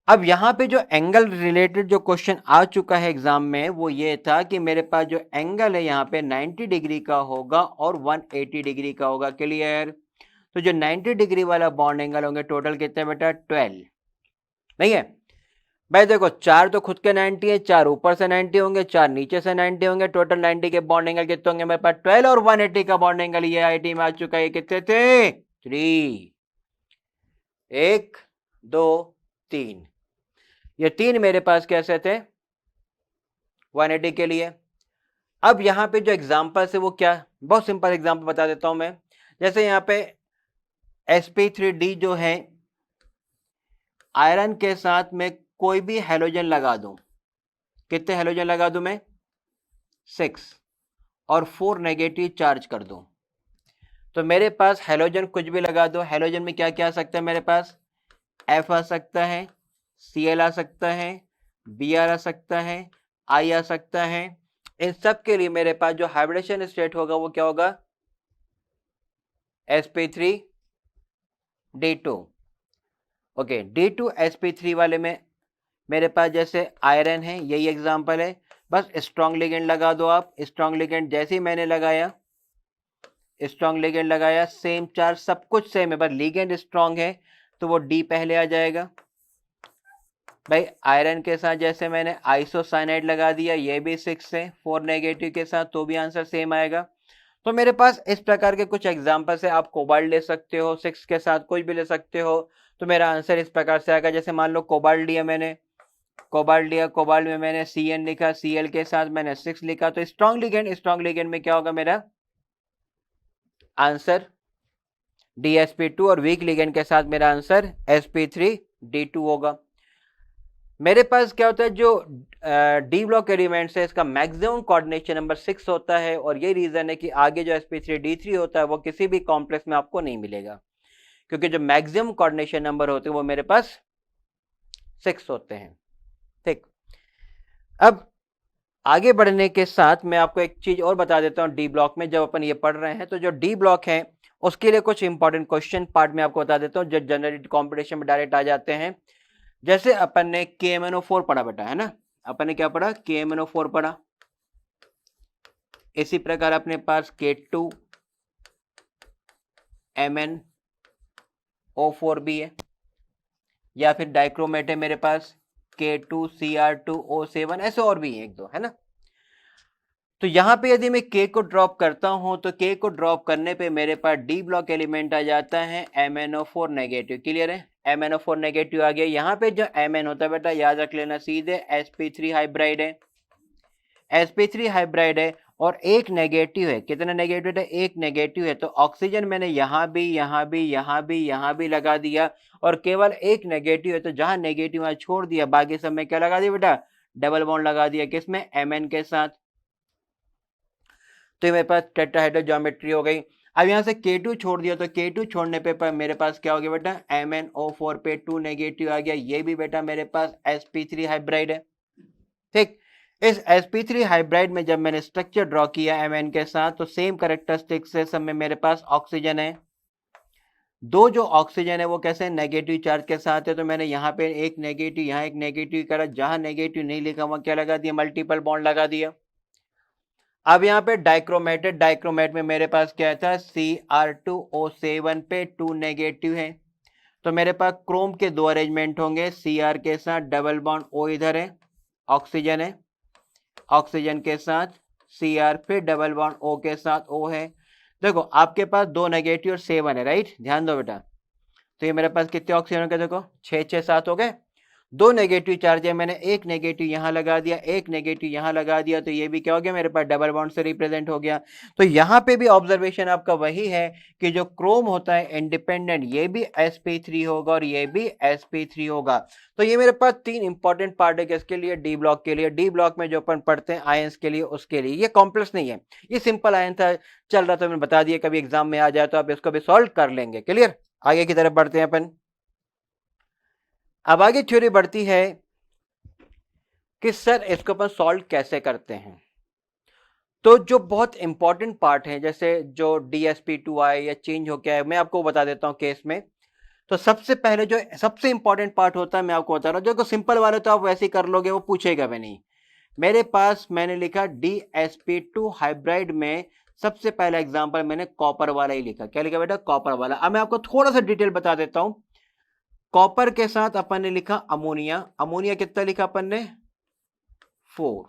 अब यहां पे जो एंगल रिलेटेड जो क्वेश्चन आ चुका है एग्जाम में वो ये था कि मेरे पास जो एंगल है यहाँ पे 90 डिग्री का होगा और 180 डिग्री का होगा। क्लियर? तो जो 90 डिग्री वाला बॉन्ड एंगल होंगे टोटल कितने बेटा? 12। नहीं है भाई? देखो 4 तो खुद के 90 है, 4 ऊपर से 90 होंगे, 4 नीचे से 90 होंगे, टोटल 90 के बॉन्ड एंगल कितने होंगे मेरे पास? 12 और 180 का बॉन्ड एंगल ये आईटी में आ चुका है। कितने थे? 3। 1 2 3, ये 3 मेरे पास कैसे थे? 180 के लिए। अब यहां पे जो एग्जांपल्स है वो क्या? बहुत सिंपल एग्जांपल बता देता हूं मैं। जैसे यहां पे sp3d जो है, आयरन के साथ में कोई भी हेलोजन लगा दूं, कितने हेलोजन लगा दूं मैं? 6, और 4 नेगेटिव चार्ज कर दूं, तो मेरे पास हेलोजन कुछ भी लगा दो, हेलोजन में क्या क्या आ सकता है मेरे पास? F आ सकता है, Cl आ सकता है, Br आ सकता है, I आ सकता है। इन सब के लिए मेरे पास जो हाइब्रिडेशन स्टेट होगा वो क्या होगा? sp3d2। ओके, d2sp3 वाले में मेरे पास जैसे आयरन है, यही एग्जांपल है। बस स्ट्रॉन्ग लिगेंड लगा दो आप। स्ट्रॉन्ग लिगेंड जैसे ही मैंने लगाया, स्ट्रॉन्ग लिगेंड लगाया, सेम चार्ज, सब कुछ सेम है, बस लिगेंड स्ट्रॉन्ग है तो वो D पहले आ जाएगा। भाई आयरन के साथ जैसे मैंने आइसोसाइनाइड लगा दिया, ये भी 6 है, 4 नेगेटिव के साथ, तो भी आंसर सेम आएगा। तो मेरे पास इस प्रकार के कुछ एग्जांपल्स है। आप कोबाल्ट ले सकते हो, 6 के साथ कुछ भी ले सकते हो, तो मेरा आंसर इस प्रकार से आएगा। जैसे मान लो कोबाल्ट लिया मैंने, कोबाल्ट लिया, कोबाल्ट में मैंने Cn लिखा, Cl के साथ मैंने 6 लिखा, तो स्ट्रॉन्ग लिगेंड में क्या होगा मेरा आंसर? DsP2, और वीक लिगेंड के साथ मेरा आंसर sp3d2 होगा। मेरे पास क्या होता है, जो डी ब्लॉक एलिमेंट्स है इसका मैक्सिमम कोऑर्डिनेशन नंबर 6 होता है, और ये रीजन है कि आगे जो sp3d3 होता है वो किसी भी कॉम्प्लेक्स में आपको नहीं मिलेगा, क्योंकि जो मैक्सिमम कोऑर्डिनेशन नंबर होते हैं वो मेरे पास 6 होते हैं। ठीक, अब आगे बढ़ने के साथ मैं आपको एक चीज और बता देता हूं। डी ब्लॉक में जब अपन ये पढ़ रहे हैं तो जो डी ब्लॉक है उसके लिए कुछ इंपॉर्टेंट क्वेश्चन पार्ट में आपको बता देता हूँ जो जनरली कॉम्पिटिशन में डायरेक्ट आ जाते हैं। जैसे अपन ने KMnO4 पढ़ा बेटा, है ना, अपन ने क्या पढ़ा, KMnO4 पढ़ा। इसी प्रकार अपने पास K2MnO4 भी है, या फिर डाइक्रोमेट है मेरे पास K2Cr2O7, ऐसे और भी है एक दो, है ना। तो यहां पे यदि मैं K को ड्रॉप करता हूं तो K को ड्रॉप करने पे मेरे पास डी ब्लॉक एलिमेंट आ जाता है MnO4 नेगेटिव। क्लियर है, MnO4 नेगेटिव आ गया। यहाँ पे जो Mn होता है बेटा याद रख लेना, सीधे sp3 हाइब्राइड है, sp3 हाइब्राइड है और एक नेगेटिव है। कितना नेगेटिव है, एक नेगेटिव है। तो ऑक्सीजन मैंने यहाँ भी यहाँ भी यहाँ भी यहाँ भी लगा दिया और केवल एक नेगेटिव है, तो जहां नेगेटिव वहां छोड़ दिया, बाकी सब में क्या लगा दिया बेटा, डबल बॉन्ड लगा दिया। किसमें, Mn के साथ। तो मेरे पास टेट्राहेड्रल ज्योमेट्री हो गई। अब यहां से K2 छोड़ दिया तो K2 छोड़ने पे मेरे पास क्या हो गया बेटा, MnO4 पे 2 नेगेटिव आ गया। ये भी बेटा मेरे पास sp3 हाइब्राइड है। ठीक, इस sp3 हाइब्राइड में जब मैंने स्ट्रक्चर ड्रॉ किया Mn के साथ तो सेम कैरेक्टरिस्टिक से सब में मेरे पास ऑक्सीजन है। दो जो ऑक्सीजन है वो कैसे, नेगेटिव चार्ज के साथ है। तो मैंने यहाँ पे एक नेगेटिव, यहाँ एक नेगेटिव करा, जहां नेगेटिव नहीं लिखा वहां क्या लगा दिया, मल्टीपल बॉन्ड लगा दिया। अब यहाँ पे डाइक्रोमेटेड, डाइक्रोमेट में मेरे पास क्या था, Cr2O7 पे 2 नेगेटिव है। तो मेरे पास क्रोम के दो अरेंजमेंट होंगे, Cr के साथ डबल बॉन्ड O इधर है, ऑक्सीजन है, ऑक्सीजन के साथ Cr पे डबल बॉन्ड O के साथ O है। देखो आपके पास 2 नेगेटिव और 7 है, राइट, ध्यान दो बेटा। तो ये मेरे पास कितने ऑक्सीजन हो गए, देखो 6 6 7 हो गए। 2 नेगेटिव चार्ज है, मैंने एक नेगेटिव यहां लगा दिया, एक नेगेटिव यहां लगा दिया, तो ये भी क्या हो गया मेरे पास, डबल बॉन्ड से रिप्रेजेंट हो गया। तो यहां पे भी ऑब्जर्वेशन आपका वही है कि जो क्रोम होता है इंडिपेंडेंट, ये भी sp3 होगा और ये भी sp3 होगा। तो ये मेरे पास 3 इंपॉर्टेंट पार्ट है किसके लिए, डी ब्लॉक के लिए। डी ब्लॉक में जो अपन पढ़ते हैं आयंस के लिए, उसके लिए। ये कॉम्प्लेक्स नहीं है, ये सिंपल आयन था, चल रहा था, मैंने बता दिया। कभी एग्जाम में आ जाए तो आप इसको भी सॉल्व कर लेंगे। क्लियर, आगे की तरफ बढ़ते हैं अपन। अब आगे थ्योरी बढ़ती है कि सर इसको अपन सॉल्व कैसे करते हैं। तो जो बहुत इंपॉर्टेंट पार्ट है, जैसे जो DsP2 या चेंज हो गया है, मैं आपको बता देता हूं केस में। तो सबसे पहले जो सबसे इंपॉर्टेंट पार्ट होता है मैं आपको बता रहा हूं, जो सिंपल वाले तो आप वैसे ही कर लोगे, वो पूछेगा भी नहीं। मेरे पास मैंने लिखा DsP2 हाइब्राइड में सबसे पहला एग्जांपल मैंने कॉपर वाला ही लिखा। क्या लिखा बेटा, कॉपर वाला। अब मैं आपको थोड़ा सा डिटेल बता देता हूं। कॉपर के साथ अपन ने लिखा अमोनिया, अमोनिया कितना लिखा अपन ने, 4,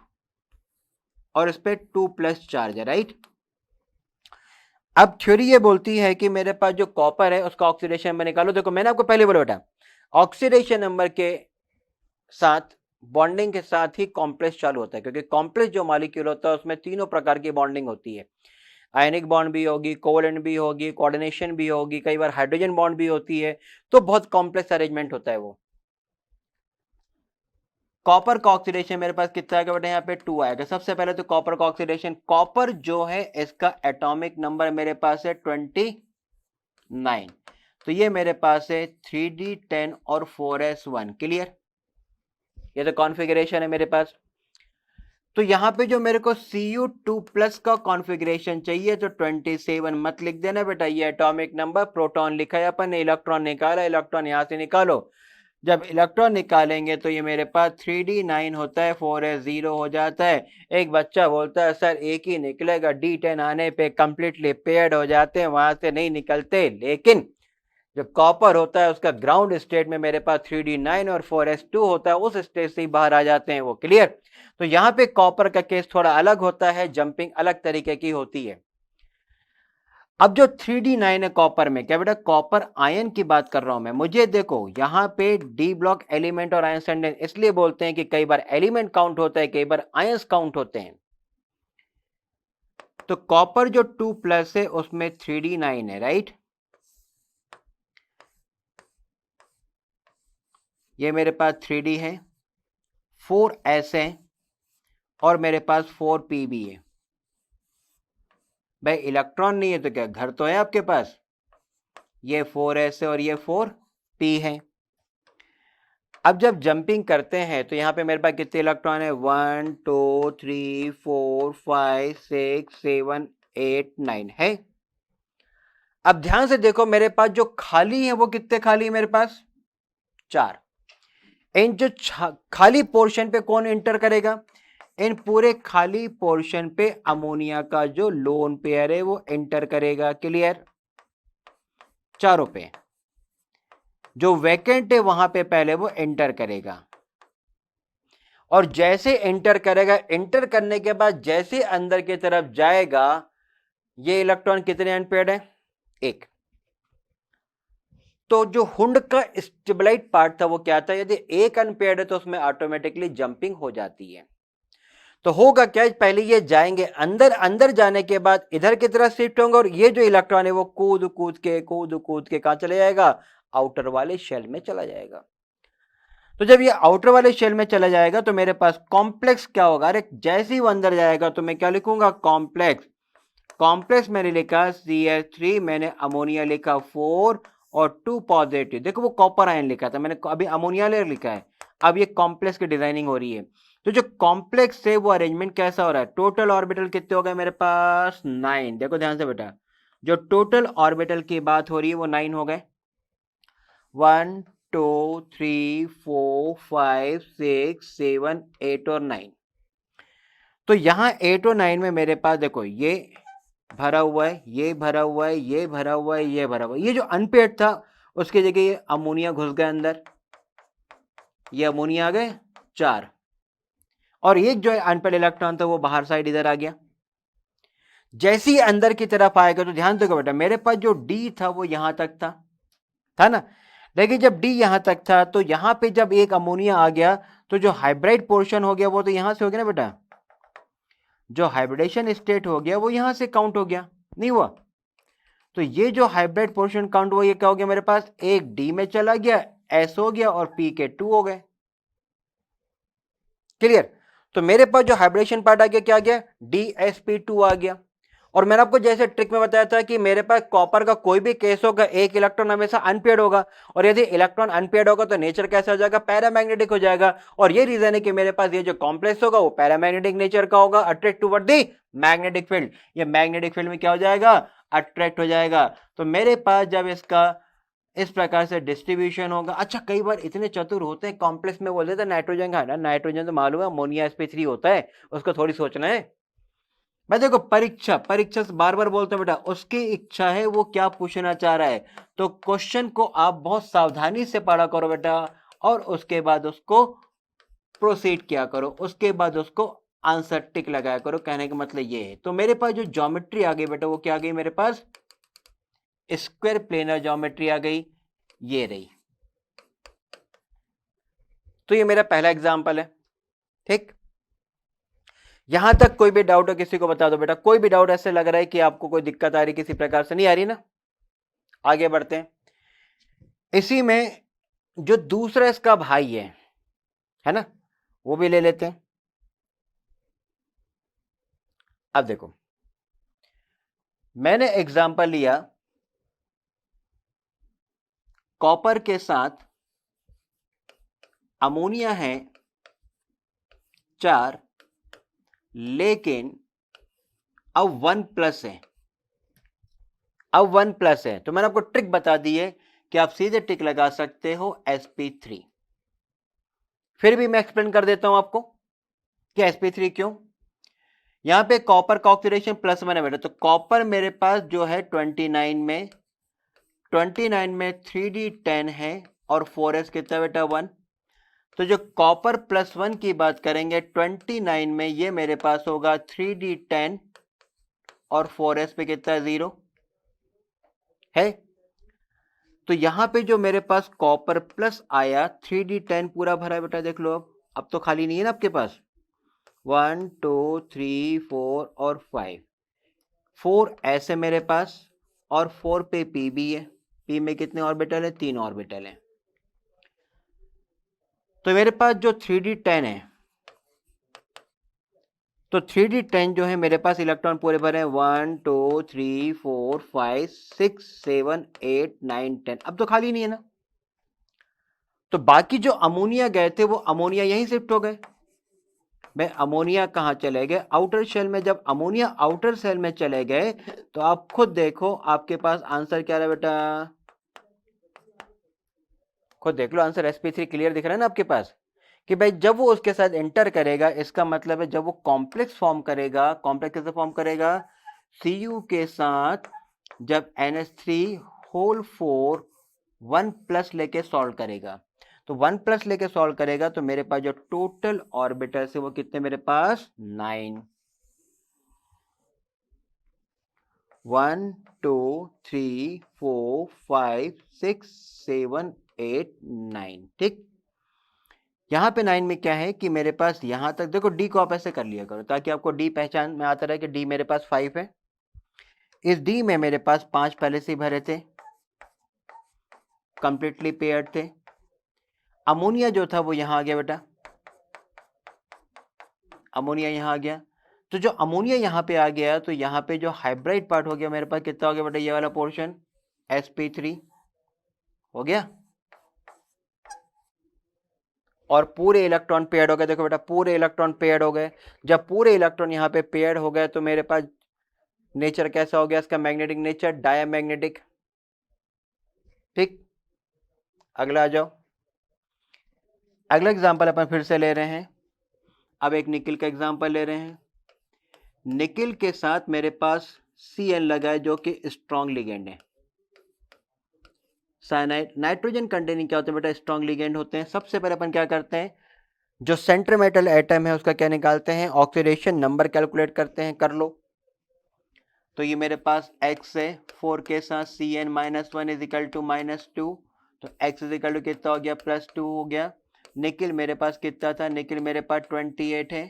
और इस पे 2+ चार्ज है, राइट। अब थ्योरी ये बोलती है कि मेरे पास जो कॉपर है उसका ऑक्सीडेशन में निकालो। देखो मैंने आपको पहले बोला बेटा, ऑक्सीडेशन नंबर के साथ बॉन्डिंग के साथ ही कॉम्प्लेक्स चालू होता है, क्योंकि कॉम्प्लेक्स जो मॉलिक्यूल होता है उसमें तीनों प्रकार की बॉन्डिंग होती है। आयनिक बॉन्ड भी होगी, कोवेलेंट भी होगी, कोऑर्डिनेशन भी होगी, कई बार हाइड्रोजन बॉन्ड भी होती है। तो बहुत कॉम्प्लेक्स अरेंजमेंट होता है वो। कॉपर का ऑक्सीडेशन मेरे पास कितना आएगा बेटा, यहाँ पे 2 आएगा। सबसे पहले तो कॉपर का ऑक्सीडेशन, कॉपर जो है इसका एटॉमिक नंबर मेरे पास है 29। तो ये मेरे पास है 3d10 और 4s1। क्लियर, ये तो कॉन्फ़िगरेशन है मेरे पास। तो यहाँ पे जो मेरे को Cu2+ का कॉन्फ़िगरेशन चाहिए, तो 27 मत लिख देना बेटा, ये एटॉमिक नंबर। प्रोटॉन लिखा है अपन ने, इलेक्ट्रॉन निकाला, इलेक्ट्रॉन यहां से निकालो। जब इलेक्ट्रॉन निकालेंगे तो ये मेरे पास 3d9 होता है, 4s0 हो जाता है। एक बच्चा बोलता है सर एक ही निकलेगा, d10 आने पे कंप्लीटली पेयर्ड हो जाते हैं, वहां से नहीं निकलते। लेकिन जो कॉपर होता है उसका ग्राउंड स्टेट में मेरे पास 3d9 और 4s2 होता है, उस स्टेट से ही बाहर आ जाते हैं वो। क्लियर। तो यहाँ पे कॉपर का केस थोड़ा अलग होता है, जंपिंग अलग तरीके की होती है। अब जो 3d9 है कॉपर में, क्या बेटा, कॉपर आयन की बात कर रहा हूं मैं। मुझे देखो यहाँ पे डी ब्लॉक एलिमेंट और आयन सेंडेंस इसलिए बोलते हैं कि कई बार एलिमेंट काउंट होता है, कई बार आयंस काउंट होते हैं। तो कॉपर जो 2+ है उसमें 3d9 है, राइट। ये मेरे पास 3d है, 4s है और मेरे पास 4p भी है। भाई इलेक्ट्रॉन नहीं है तो क्या घर तो है आपके पास। ये 4s है और ये 4p है। अब जब जंपिंग करते हैं तो यहां पे मेरे पास कितने इलेक्ट्रॉन है, 1 2 3 4 5 6 7 8 9 है। अब ध्यान से देखो, मेरे पास जो खाली है वो कितने खाली है मेरे पास? 4। इन जो खाली पोर्शन पे कौन एंटर करेगा? इन पूरे खाली पोर्शन पे अमोनिया का जो लोन पेयर है वो एंटर करेगा। क्लियर? चारों पे जो वैकेंट है वहां पे पहले वो एंटर करेगा, और जैसे एंटर करेगा, एंटर करने के बाद जैसे अंदर की तरफ जाएगा, ये इलेक्ट्रॉन कितने अनपेयर्ड है? 1। तो जो हुंड का स्टेबलाइट पार्ट था वो क्या था? यदि 1 अनपेयर्ड है तो उसमें ऑटोमेटिकली जंपिंग हो जाती है। तो होगा क्या, पहले ये जाएंगे अंदर, अंदर जाने के बाद इधर की तरफ शिफ्ट होंगे, और ये जो इलेक्ट्रॉन है वो कूद कूद के कहां चले जाएगा? आउटर वाले शेल में चला जाएगा। तो जब ये आउटर वाले शेल में चला जाएगा तो मेरे पास कॉम्प्लेक्स क्या होगा? अरे जैसे ही वो अंदर जाएगा तो मैं क्या लिखूंगा? कॉम्प्लेक्स। कॉम्प्लेक्स मैंने लिखा CH3, मैंने अमोनिया लिखा 4 और 2 पॉजिटिव। देखो वो कॉपर आयन लिखा था मैंने, अभी अमोनिया लेयर लिखा है। अब ये कॉम्प्लेक्स की डिजाइनिंग हो रही है। तो जो कॉम्प्लेक्स है वो अरेंजमेंट कैसा हो रहा है? टोटल ऑर्बिटल कितने हो गए मेरे पास? 9। देखो ध्यान से बेटा, जो टोटल ऑर्बिटल की बात हो रही है वो 9 हो गए। 1 2 3 4 5 6 7 8 और 9। तो यहां 8 और 9 में मेरे पास देखो ये भरा हुआ है, ये भरा हुआ है, ये भरा हुआ है, ये भरा हुआ है। ये जो अनपेड था उसकी जगह ये अमोनिया घुस गया अंदर, ये अमोनिया आ गए 4, और एक जो है अनपेड इलेक्ट्रॉन था वो बाहर साइड इधर आ गया। जैसे ही अंदर की तरफ आएगा तो ध्यान देखो बेटा, मेरे पास जो डी था वो यहां तक था ना? देखिए जब डी यहां तक था तो यहां पे जब एक अमोनिया आ गया तो जो हाइब्रिड पोर्शन हो गया वो तो यहां से हो गया ना बेटा, जो हाइब्रिडेशन स्टेट हो गया वो यहां से काउंट हो गया, नहीं हुआ? तो ये जो हाइब्रिड पोर्शन काउंट हुआ ये क्या हो गया मेरे पास? एक डी में चला गया, एस हो गया, और पी के 2 हो गए। क्लियर? तो मेरे पास जो हाइब्रिडेशन पार्ट आ गया क्या आ गया? DsP2 आ गया। और मैंने आपको जैसे ट्रिक में बताया था कि मेरे पास कॉपर का कोई भी केस होगा, एक इलेक्ट्रॉन हमेशा अनपेयर्ड होगा, और यदि इलेक्ट्रॉन अनपेयर्ड होगा तो नेचर कैसा हो जाएगा? पैरामैग्नेटिक हो जाएगा। और ये रीजन है कि मेरे पास ये जो कॉम्प्लेक्स होगा वो पैरामैग्नेटिक नेचर का होगा, attract toward the magnetic field. ये मैग्नेटिक फील्ड में क्या हो जाएगा? अट्रैक्ट हो जाएगा। तो मेरे पास जब इसका इस प्रकार से डिस्ट्रीब्यूशन होगा। अच्छा, कई बार इतने चतुर होते हैं कॉम्प्लेक्स में, बोलते थे नाइट्रोजन का है ना, नाइट्रोजन तो मालूम है अमोनिया sp3 होता है, उसको थोड़ी सोचना है। मैं देखो परीक्षा परीक्षा से बार बार बोलते हैं बेटा, उसकी इच्छा है वो क्या पूछना चाह रहा है। तो क्वेश्चन को आप बहुत सावधानी से पढ़ा करो बेटा, और उसके बाद उसको प्रोसीड किया करो, उसके बाद उसको आंसर टिक लगाया करो। कहने का मतलब ये है। तो मेरे पास जो ज्योमेट्री आ गई बेटा वो क्या आ गई मेरे पास? स्क्वायर प्लेनर ज्योमेट्री आ गई, ये रही। तो ये मेरा पहला एग्जांपल है। ठीक, यहां तक कोई भी डाउट हो किसी को बता दो बेटा। कोई भी डाउट ऐसे लग रहा है कि आपको कोई दिक्कत आ रही किसी प्रकार से? नहीं आ रही ना? आगे बढ़ते हैं। इसी में जो दूसरा इसका भाई है ना, वो भी ले लेते हैं। अब देखो, मैंने एग्जांपल लिया कॉपर के साथ अमोनिया है 4, लेकिन अब 1 प्लस है। अब 1 प्लस है तो मैंने आपको ट्रिक बता दी है कि आप सीधे टिक लगा सकते हो sp3। फिर भी मैं एक्सप्लेन कर देता हूं आपको कि sp3 क्यों। यहां पे कॉपर का ऑक्सीडेशन +1 है बेटा, तो कॉपर मेरे पास जो है 29 में 3d10 है, और 4s कितना बेटा? 1। तो जो कॉपर +1 की बात करेंगे 29 में, ये मेरे पास होगा 3d10 और 4s पे कितना? 0 है। तो यहां पे जो मेरे पास कॉपर प्लस आया 3d10 पूरा भरा है बेटा, देख लो। अब तो खाली नहीं है ना आपके पास? 1 2 3 4 और 5, 4 ऐसे मेरे पास, और 4 पे पी भी है। पी में कितने ऑर्बिटल है? 3 ऑर्बिटल है। तो मेरे पास जो 3d10 है, तो 3d10 जो है मेरे पास इलेक्ट्रॉन पूरे भरे हैं 1 2 3 4 5 6 7 8 9 10। अब तो खाली नहीं है ना? तो बाकी जो अमोनिया गए थे वो अमोनिया यहीं शिफ्ट हो गए। भाई अमोनिया कहाँ चले गए? आउटर शेल में। जब अमोनिया आउटर शेल में चले गए तो आप खुद देखो आपके पास आंसर क्या है बेटा, खुद देख लो आंसर sp3 क्लियर दिख रहा है ना आपके पास कि भाई जब वो उसके साथ एंटर करेगा, इसका मतलब है जब वो कॉम्प्लेक्स फॉर्म करेगा, कॉम्प्लेक्स कैसे फॉर्म करेगा? Cu के साथ जब NH3 होल 4 1 प्लस लेके सॉल्व करेगा, तो 1 प्लस लेके सॉल्व करेगा तो मेरे पास जो टोटल ऑर्बिटल्स है वो कितने मेरे पास? 9। 1 2 3 4 5 6 7 8 9। ठीक, यहाँ पे 9 में क्या है कि मेरे पास यहाँ तक देखो, डी को आप ऐसे कर लिया करो ताकि आपको डी पहचान में आता रहे कि डी मेरे पास 5 है। इस डी में मेरे पास 5 पहले से ही भरे थे, कंप्लीटली पेयर्ड थे। अमोनिया जो था वो यहाँ आ गया बेटा, अमोनिया यहाँ आ गया। तो जो अमोनिया यहाँ पे आ गया तो यहाँ पे जो हाइब्रिड पार्ट हो गया मेरे पास कितना हो गया बेटा? ये वाला पोर्शन sp3 हो गया, और पूरे इलेक्ट्रॉन पेयर्ड हो गए। देखो बेटा पूरे इलेक्ट्रॉन पेयर्ड हो गए। जब पूरे इलेक्ट्रॉन यहाँ पे पेयर्ड हो गए तो मेरे पास नेचर कैसा हो गया इसका? Magnetic nature diamagnetic. ठीक, अगला आ जाओ। अगला एग्जांपल अपन फिर से ले रहे हैं, अब एक निकिल का एग्जांपल ले रहे हैं। निकिल के साथ मेरे पास Cn लगा है जो कि स्ट्रॉन्ग लिगेंड है। साइनाइड नाइट्रोजन कंटेनिंग क्या होते हैं बेटा? स्ट्रॉन्ग लिगेंड होते हैं। सबसे पहले अपन क्या करते हैं, जो सेंटर मेटल एटम है उसका क्या निकालते हैं? ऑक्सीडेशन नंबर कैलकुलेट करते हैं, कर लो। तो ये मेरे पास x है, 4 के साथ Cn -1 इज इक्वल टू -2, तो x इज इक्वल टू कितना हो गया? +2 हो गया। निकिल मेरे पास कितना था? निकिल मेरे पास 28 है,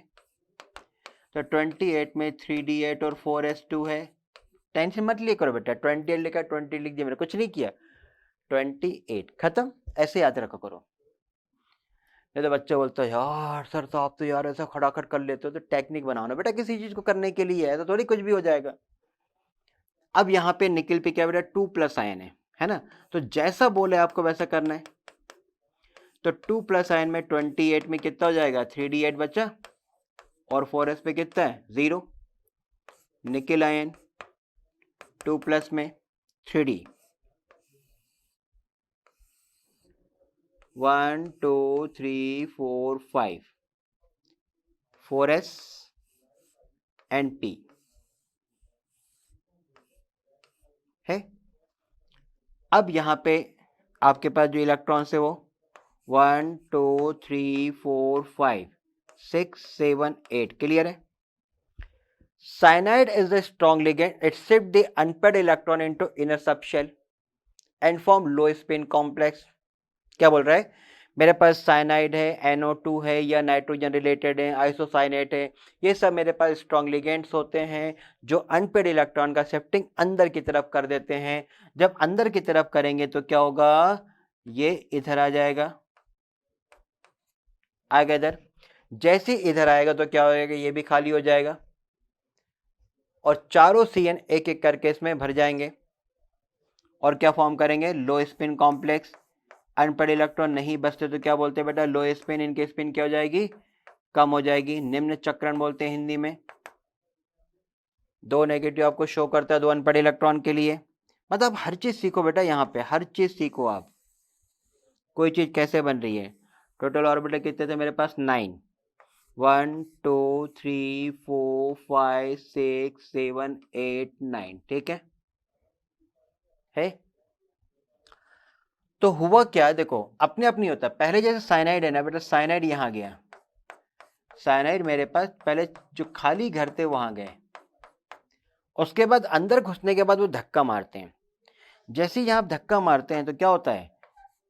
तो 28 में 3d8 और 4s2 है। टेंशन मत लिया करो बेटा, 28 लिखा 20 लिख दिया, मैंने कुछ नहीं किया, 28 खत्म, ऐसे याद रखा करो। नहीं तो बच्चे बोलते हैं यार सर तो आप तो यार ऐसा खड़ाखड़ कर लेते हो, तो टेक्निक बनाओ ना बेटा, किसी चीज को करने के लिए है तो थोड़ी कुछ भी हो जाएगा। अब यहाँ पे निकिल पे क्या बेटा? 2+ आयन है ना, तो जैसा बोले आपको वैसा करना है। तो 2+ आयन में 28 में कितना हो जाएगा? 3d8 बचा, और 4s पे कितना है? 0। निकिल आयन 2+ में 3d, 1 2 3 4 5 4s एंड p है। अब यहाँ पे आपके पास जो इलेक्ट्रॉन्स है वो 1 2 3 4 5 6 7 8 क्लियर है। Cyanide is the strong ligand. It shifts the unpaired electron into inner subshell and form low spin complex. क्या बोल रहा है? मेरे पास साइनाइड है, NO2 है या नाइट्रोजन रिलेटेड है, आइसोसाइनेट है, ये सब मेरे पास स्ट्रॉन्ग लिगेंड्स होते हैं जो अनपेड इलेक्ट्रॉन का शिफ्टिंग अंदर की तरफ कर देते हैं। जब अंदर की तरफ करेंगे तो क्या होगा? ये इधर आ जाएगा, आ गया इधर। जैसे इधर आएगा तो क्या होगा? ये भी खाली हो जाएगा और चारों CN एक एक करके इसमें भर जाएंगे और क्या फॉर्म करेंगे? लो स्पिन कॉम्प्लेक्स। अनपेड इलेक्ट्रॉन नहीं बचते तो क्या बोलते हैं बेटा? लो स्पिन, इनकी स्पिन क्या हो जाएगी? कम हो जाएगी। निम्न चक्रण बोलते हैं हिंदी में। 2 नेगेटिव आपको शो करता है 2 अनपेड इलेक्ट्रॉन के लिए। मतलब हर चीज सीखो बेटा, यहाँ पे हर चीज सीखो आप, कोई चीज कैसे बन रही है। टोटल ऑर्बिटल कितने थे मेरे पास? 9। 1 2 3 4 5 6 7 8 9, ठीक है। तो हुआ क्या? देखो अपने आप नहीं होता, पहले जैसे साइनाइड है ना बेटा, साइनाइड यहाँ गया, साइनाइड मेरे पास पहले जो खाली घर थे वहां गए, उसके बाद अंदर घुसने के बाद वो धक्का मारते हैं। जैसे ही यहाँ धक्का मारते हैं तो क्या होता है?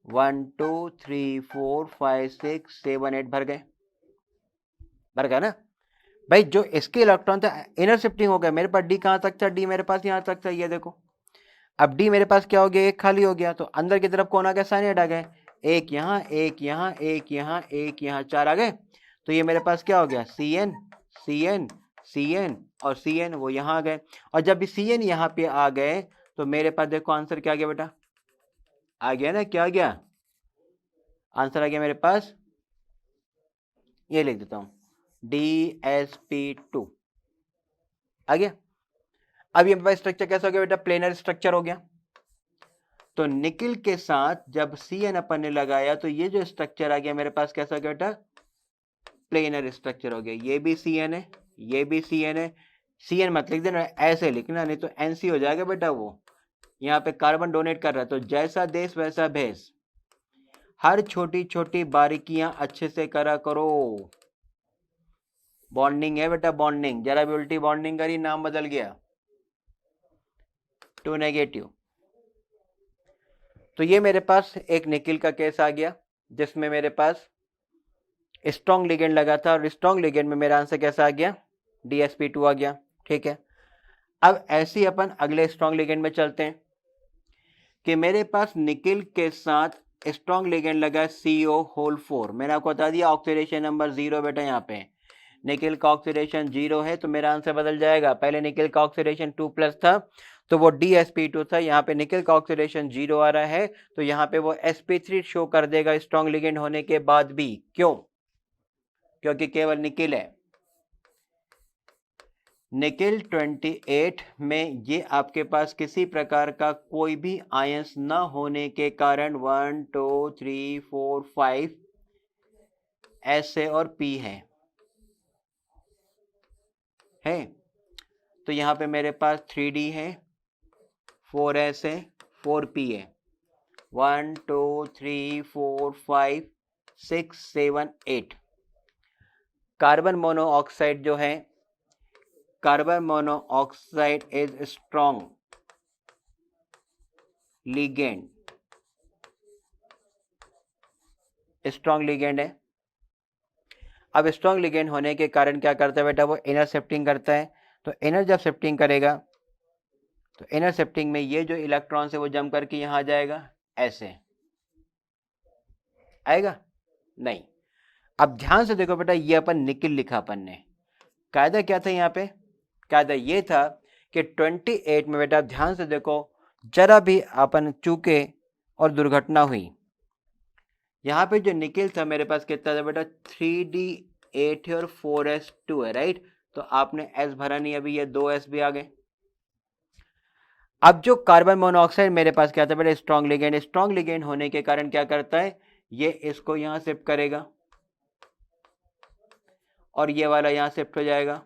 1 2 3 4 5 6 7 8 भर गया ना भाई। जो इसके इलेक्ट्रॉन थे इनर शिफ्टिंग हो गया। मेरे पास डी कहाँ तक था? डी मेरे पास यहाँ तक था, ये देखो। अब डी मेरे पास क्या हो गया? एक खाली हो गया, तो अंदर की तरफ कौन आ गया? साइनाइड आ गए। एक यहाँ, एक यहाँ, एक यहाँ, एक यहाँ, 4 आ गए। तो ये मेरे पास क्या हो गया? CN CN CN और CN वो यहाँ आ गए। और जब भी CN यहाँ पे आ गए तो मेरे पास देखो आंसर क्या आ गया बेटा? आ गया ना, क्या आ गया? आंसर आ गया मेरे पास, ये लिख देता हूँ, DsP2 आ गया। अब ये मेरे पास स्ट्रक्चर कैसा हो गया बेटा, प्लेनर स्ट्रक्चर हो गया। तो निकिल के साथ जब CN अपन ने लगाया तो ये जो स्ट्रक्चर आ गया मेरे पास कैसा हो गया बेटा, प्लेनर स्ट्रक्चर हो गया। ये भी CN है, ये भी CN है। CN मत लिख देना, ऐसे लिखना, नहीं तो NC हो जाएगा बेटा। वो यहाँ पे कार्बन डोनेट कर रहा है, तो जैसा देश वैसा भेष। हर छोटी छोटी बारीकियां अच्छे से करा करो। बॉन्डिंग है बेटा, बॉन्डिंग। जरा भी उल्टी बॉन्डिंग करी, नाम बदल गया टू नेगेटिव। तो ये मेरे पास एक निकिल का केस आ गया जिसमें मेरे पास स्ट्रॉन्ग लिगेंड लगा था, और स्ट्रॉन्ग लिगेंड में मेरा आंसर कैसा आ गया, DsP2 आ गया। ठीक है, अब ऐसे ही अपन अगले स्ट्रॉन्ग लिगेंड में चलते हैं कि मेरे पास निकिल के साथ स्ट्रॉन्ग लिगेंड लगा CO4। मैंने आपको बता दिया ऑक्सीडेशन नंबर 0 बेटा। यहाँ पे निकिल का ऑक्सीडेशन 0 है तो मेरा आंसर बदल जाएगा। पहले निकिल का ऑक्सीडेशन 2+ था तो वो DsP2 था। यहाँ पे निकिल का ऑक्सीडेशन 0 आ रहा है तो यहाँ पे वो sp3 शो कर देगा स्ट्रॉन्ग लिगेंड होने के बाद भी। क्यों? क्योंकि केवल निकिल है। निकिल 28 में ये आपके पास किसी प्रकार का कोई भी आयंस न होने के कारण 1 2 3 4 5 S और P है। तो यहाँ पे मेरे पास 3D है, 4S है, 4P है। 1 2 3 4 5 6 7 8। कार्बन मोनोऑक्साइड जो है, carbon monoxide is strong ligand, strong ligand है। अब स्ट्रॉन्ग लिगेंड होने के कारण क्या करता है बेटा, वो इनर शिफ्टिंग करता है। तो इनर जब शिफ्टिंग करेगा तो इनर शिफ्टिंग में ये जो इलेक्ट्रॉन है वो जम करके यहाँ आ जाएगा, ऐसे आएगा नहीं। अब ध्यान से देखो बेटा, ये अपन निकिल लिखा अपन ने, कायदा क्या था यहाँ पे, कायदा ये था कि 28 में बेटा ध्यान से देखो, जरा भी अपन चूके और दुर्घटना हुई, यहाँ पे जो निकिल था मेरे पास कितना था बेटा, 3D8 है और 4S2 है, राइट। तो आपने S भरा नहीं, अभी ये 2S भी आ गए। अब जो कार्बन मोनोऑक्साइड मेरे पास क्या था बेटा, स्ट्रॉन्ग लिगेंड। स्ट्रॉन्ग लिगेंड होने के कारण क्या करता है, ये इसको यहां शिफ्ट करेगा और ये वाला यहां शिफ्ट हो जाएगा।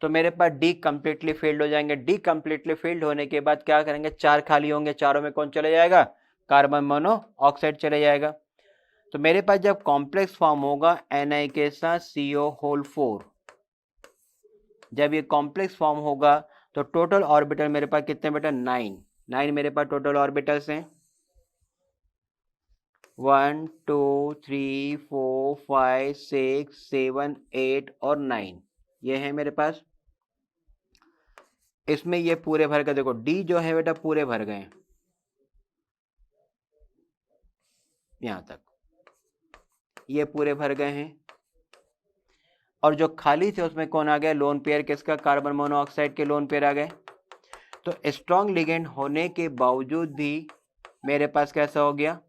तो मेरे पास डी कंप्लीटली फील्ड हो जाएंगे। डी कंप्लीटली फील्ड होने के बाद क्या करेंगे, 4 खाली होंगे, चारों में कौन चले जाएगा, कार्बन मोनोऑक्साइड चले जाएगा। तो मेरे पास जब कॉम्प्लेक्स फॉर्म होगा Na के साथ CO4, जब ये कॉम्प्लेक्स फॉर्म होगा तो टोटल ऑर्बिटल मेरे पास कितने बेटा, 9 मेरे पास टोटल ऑर्बिटल्स हैं। 1 2 3 4 5 6 7 8 और 9 ये है मेरे पास। इसमें ये पूरे भर गए, देखो डी जो है बेटा पूरे भर गए यहां तक, ये पूरे भर गए हैं। और जो खाली थे उसमें कौन आ गया, लोन पेयर किसका, कार्बन मोनोऑक्साइड के लोन पेयर आ गए। तो स्ट्रॉन्ग लिगेंड होने के बावजूद भी मेरे पास कैसा हो गया,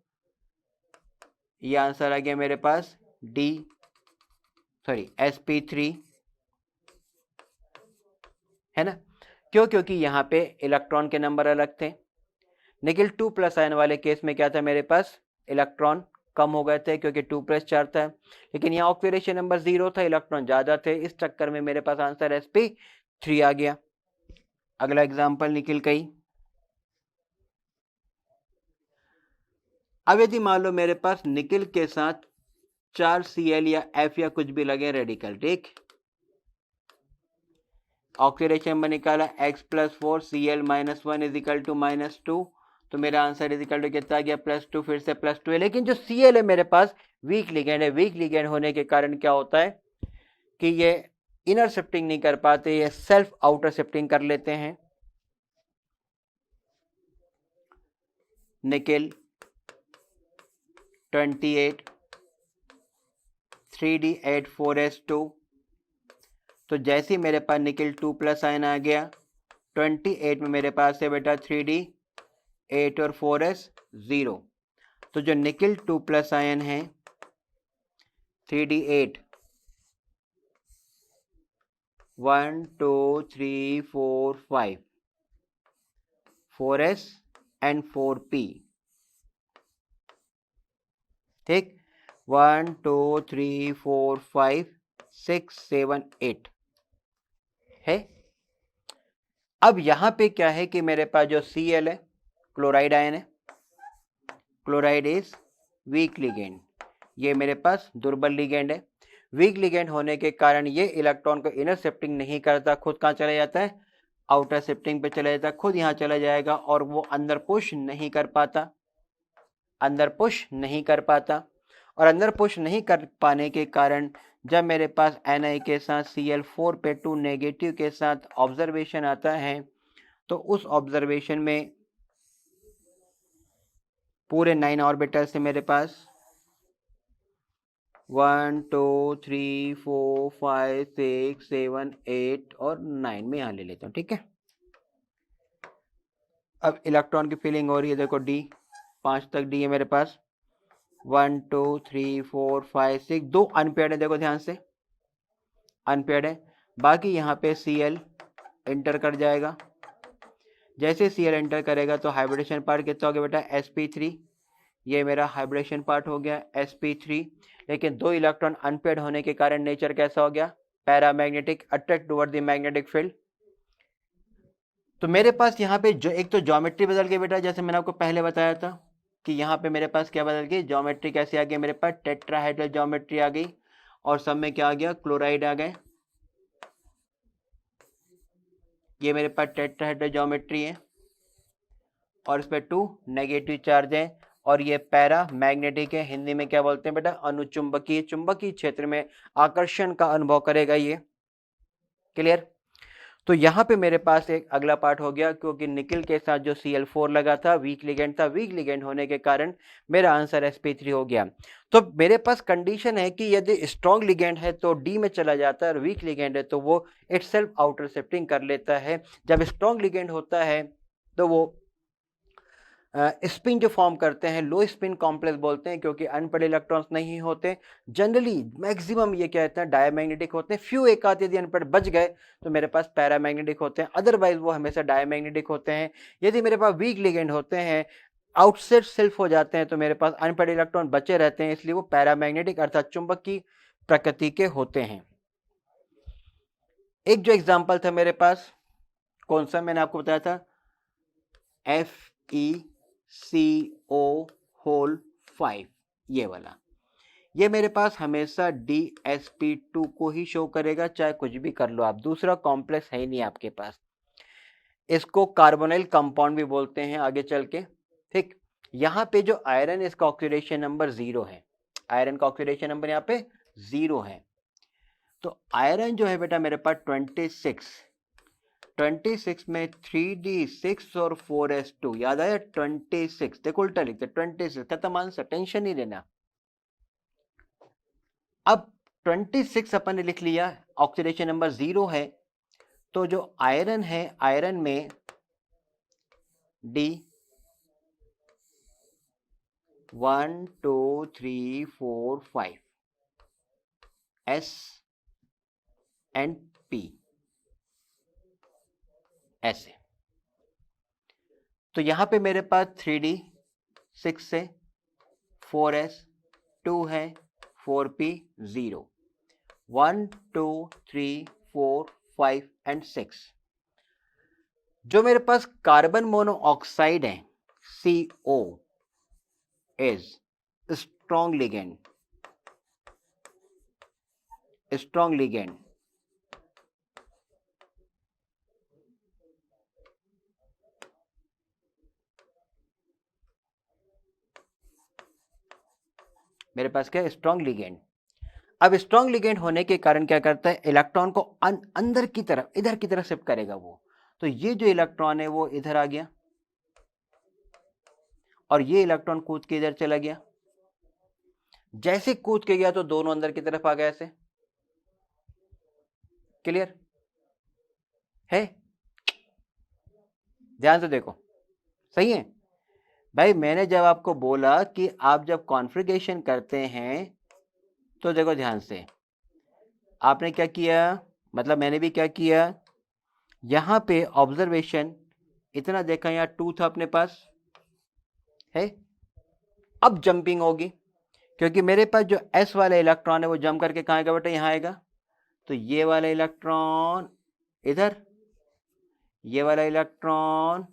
ये आंसर आ गया मेरे पास sp3 है ना। क्यों, क्योंकि यहाँ पे इलेक्ट्रॉन के नंबर अलग थे। निकिल 2+ आयन वाले केस में क्या था, मेरे पास इलेक्ट्रॉन कम हो गए थे क्योंकि 2+ चार्ज था, लेकिन यहाँ ऑक्सीडेशन नंबर 0 था, इलेक्ट्रॉन ज्यादा थे, इस चक्कर में मेरे पास आंसर sp3 आ गया। अगला एग्जाम्पल निकिल का ही। अब यदि मान लो मेरे पास निकिल के साथ 4 Cl या F या कुछ भी लगे रेडिकल, ठीक, ऑक्सीडेशन में निकाला X+4 Cl -1 is equal to -2, तो मेरा आंसर इज इक्वल टू कितना आ गया, +2, फिर से +2 है। लेकिन जो Cl है मेरे पास वीक लिगेंड है, वीक लिगेंड होने के कारण क्या होता है कि ये इनर शिफ्टिंग नहीं कर पाते, ये सेल्फ आउटर शिफ्टिंग कर लेते हैं। निकिल 28 3D8 4S2, तो जैसे ही मेरे पास निकिल 2+ आयन आ गया, 28 में मेरे पास है बेटा 3D8 और 4S 0। तो जो निकिल 2+ आयन है 3D8 1 2 3 4 5 4s एंड 4p, ठीक। 1 2 3 4 5 6 7 8 है। अब यहां पे क्या है कि मेरे पास जो Cl है, क्लोराइड आयन है, क्लोराइड इज वीक लिगेंड, ये मेरे पास दुर्बल लिगेंड है। वीक लिगेंड होने के कारण ये इलेक्ट्रॉन को इनर शिफ्टिंग नहीं करता, खुद कहाँ चला जाता है, आउटर शिफ्टिंग पे चला जाता है, खुद यहाँ चला जाएगा और वो अंदर पुश नहीं कर पाता, अंदर पुश नहीं कर पाता। और अंदर पुश नहीं कर पाने के कारण जब मेरे पास Na के साथ Cl4 पे 2 नेगेटिव के साथ ऑब्जर्वेशन आता है, तो उस ऑब्जर्वेशन में पूरे 9 ऑर्बिटल से मेरे पास 1 2 3 4 5 6 7 8 और 9 में यहाँ ले लेता हूँ, ठीक है। अब इलेक्ट्रॉन की फिलिंग हो रही है, देखो डी 5 तक डी है मेरे पास, 1 2 3 4 5 6, 2 अनपेयर्ड है, देखो ध्यान से अनपेयर्ड है। बाकी यहाँ पे Cl एंटर कर जाएगा, जैसे Cl एंटर करेगा तो हाइब्रिडेशन पार्ट कितना हो गया बेटा, sp3, ये मेरा हाइब्रिडेशन पार्ट हो गया sp3। लेकिन 2 इलेक्ट्रॉन अनपेयर्ड होने के कारण नेचर कैसा हो गया, paramagnetic, attract toward the magnetic field. तो मेरे पास यहाँ पे जो एक तो ज्योमेट्री बदल गई बेटा, जैसे मैंने आपको पहले बताया था कि यहाँ पे मेरे पास क्या बदल गई, ज्योमेट्री कैसे आ गई, मेरे पास टेट्राहेड्रल ज्योमेट्री आ गई और सब में क्या आ गया, क्लोराइड आ गए। ये मेरे पास टेट्राहेड्रल ज्योमेट्री है और इस पे 2 नेगेटिव चार्ज है और ये पैरा मैग्नेटिक है, हिंदी में क्या बोलते हैं बेटा, अनुचुंबकीय, चुंबकीय क्षेत्र में आकर्षण का अनुभव करेगा ये, क्लियर। तो यहाँ पे मेरे पास एक अगला पार्ट हो गया, क्योंकि निकल के साथ जो Cl4 लगा था, वीक लिगेंड था, वीक लिगेंड होने के कारण मेरा आंसर sp3 हो गया। तो मेरे पास कंडीशन है कि यदि स्ट्रॉन्ग लिगेंड है तो डी में चला जाता है और वीक लिगेंड है तो वो इटसेल्फ आउटर शिफ्टिंग कर लेता है। जब स्ट्रॉन्ग लिगेंड होता है तो वो स्पिन जो फॉर्म करते हैं लो स्पिन कॉम्प्लेक्स बोलते हैं, क्योंकि अनपेयर्ड इलेक्ट्रॉन्स नहीं होते, जनरली मैक्सिमम ये क्या कहते हैं, डायमैग्नेटिक होते हैं। फ्यू एक आध यदि अनपेयर्ड बच गए तो मेरे पास पैरामैग्नेटिक होते हैं, अदरवाइज वो हमेशा डायमैग्नेटिक होते हैं। यदि मेरे पास वीक लिगेंड होते हैं, आउटसेट सेल्फ हो जाते हैं, तो मेरे पास अनपेयर्ड इलेक्ट्रॉन बचे रहते हैं, इसलिए वो पैरामैग्नेटिक अर्थात चुंबक की प्रकृति के होते हैं। एक जो एग्जाम्पल था मेरे पास, कौन सा मैंने आपको बताया था, FeCO5, ये वाला, ये मेरे पास हमेशा DsP2 को ही शो करेगा, चाहे कुछ भी कर लो आप, दूसरा कॉम्प्लेक्स है ही नहीं आपके पास। इसको कार्बोनिल कंपाउंड भी बोलते हैं आगे चल के, ठीक। यहाँ पे जो आयरन, इसका ऑक्सीडेशन नंबर 0 है, आयरन का ऑक्सीडेशन नंबर यहाँ पे 0 है। तो आयरन जो है बेटा मेरे पास 26 में 3d6 और 4s2, याद आया 26, देखो उल्टा लिखते 26, खत्म आंसर, टेंशन नहीं लेना। अब 26 अपन ने लिख लिया, ऑक्सीडेशन नंबर 0 है, तो जो आयरन है, आयरन में D 1 2 3 4 5 S एंड P ऐसे। तो यहां पे मेरे पास 3D 6 है, 4S 2 है, 4P 0, 1 2 3 4 5 एंड 6। जो मेरे पास कार्बन मोनोऑक्साइड है CO is strong ligand, strong ligand. मेरे पास क्या है, स्ट्रॉन्ग लिगेंड। अब स्ट्रॉन्ग लिगेंड होने के कारण क्या करता है, इलेक्ट्रॉन को अंदर की तरफ, इधर की तरफ शिफ्ट करेगा वो। तो ये जो इलेक्ट्रॉन है वो इधर आ गया और ये इलेक्ट्रॉन कूद के इधर चला गया। जैसे कूद के गया तो दोनों अंदर की तरफ आ गए, ऐसे, क्लियर है, ध्यान से देखो, सही है भाई। मैंने जब आपको बोला कि आप जब कॉन्फ़िगरेशन करते हैं तो देखो ध्यान से, आपने क्या किया, मतलब मैंने भी क्या किया, यहां पे ऑब्जर्वेशन इतना देखा, यहाँ 2 था अपने पास है। अब जंपिंग होगी क्योंकि मेरे पास जो s वाला इलेक्ट्रॉन है वो जंप करके कहाँ आएगा बेटा, यहाँ आएगा। तो ये वाला इलेक्ट्रॉन इधर, ये वाला इलेक्ट्रॉन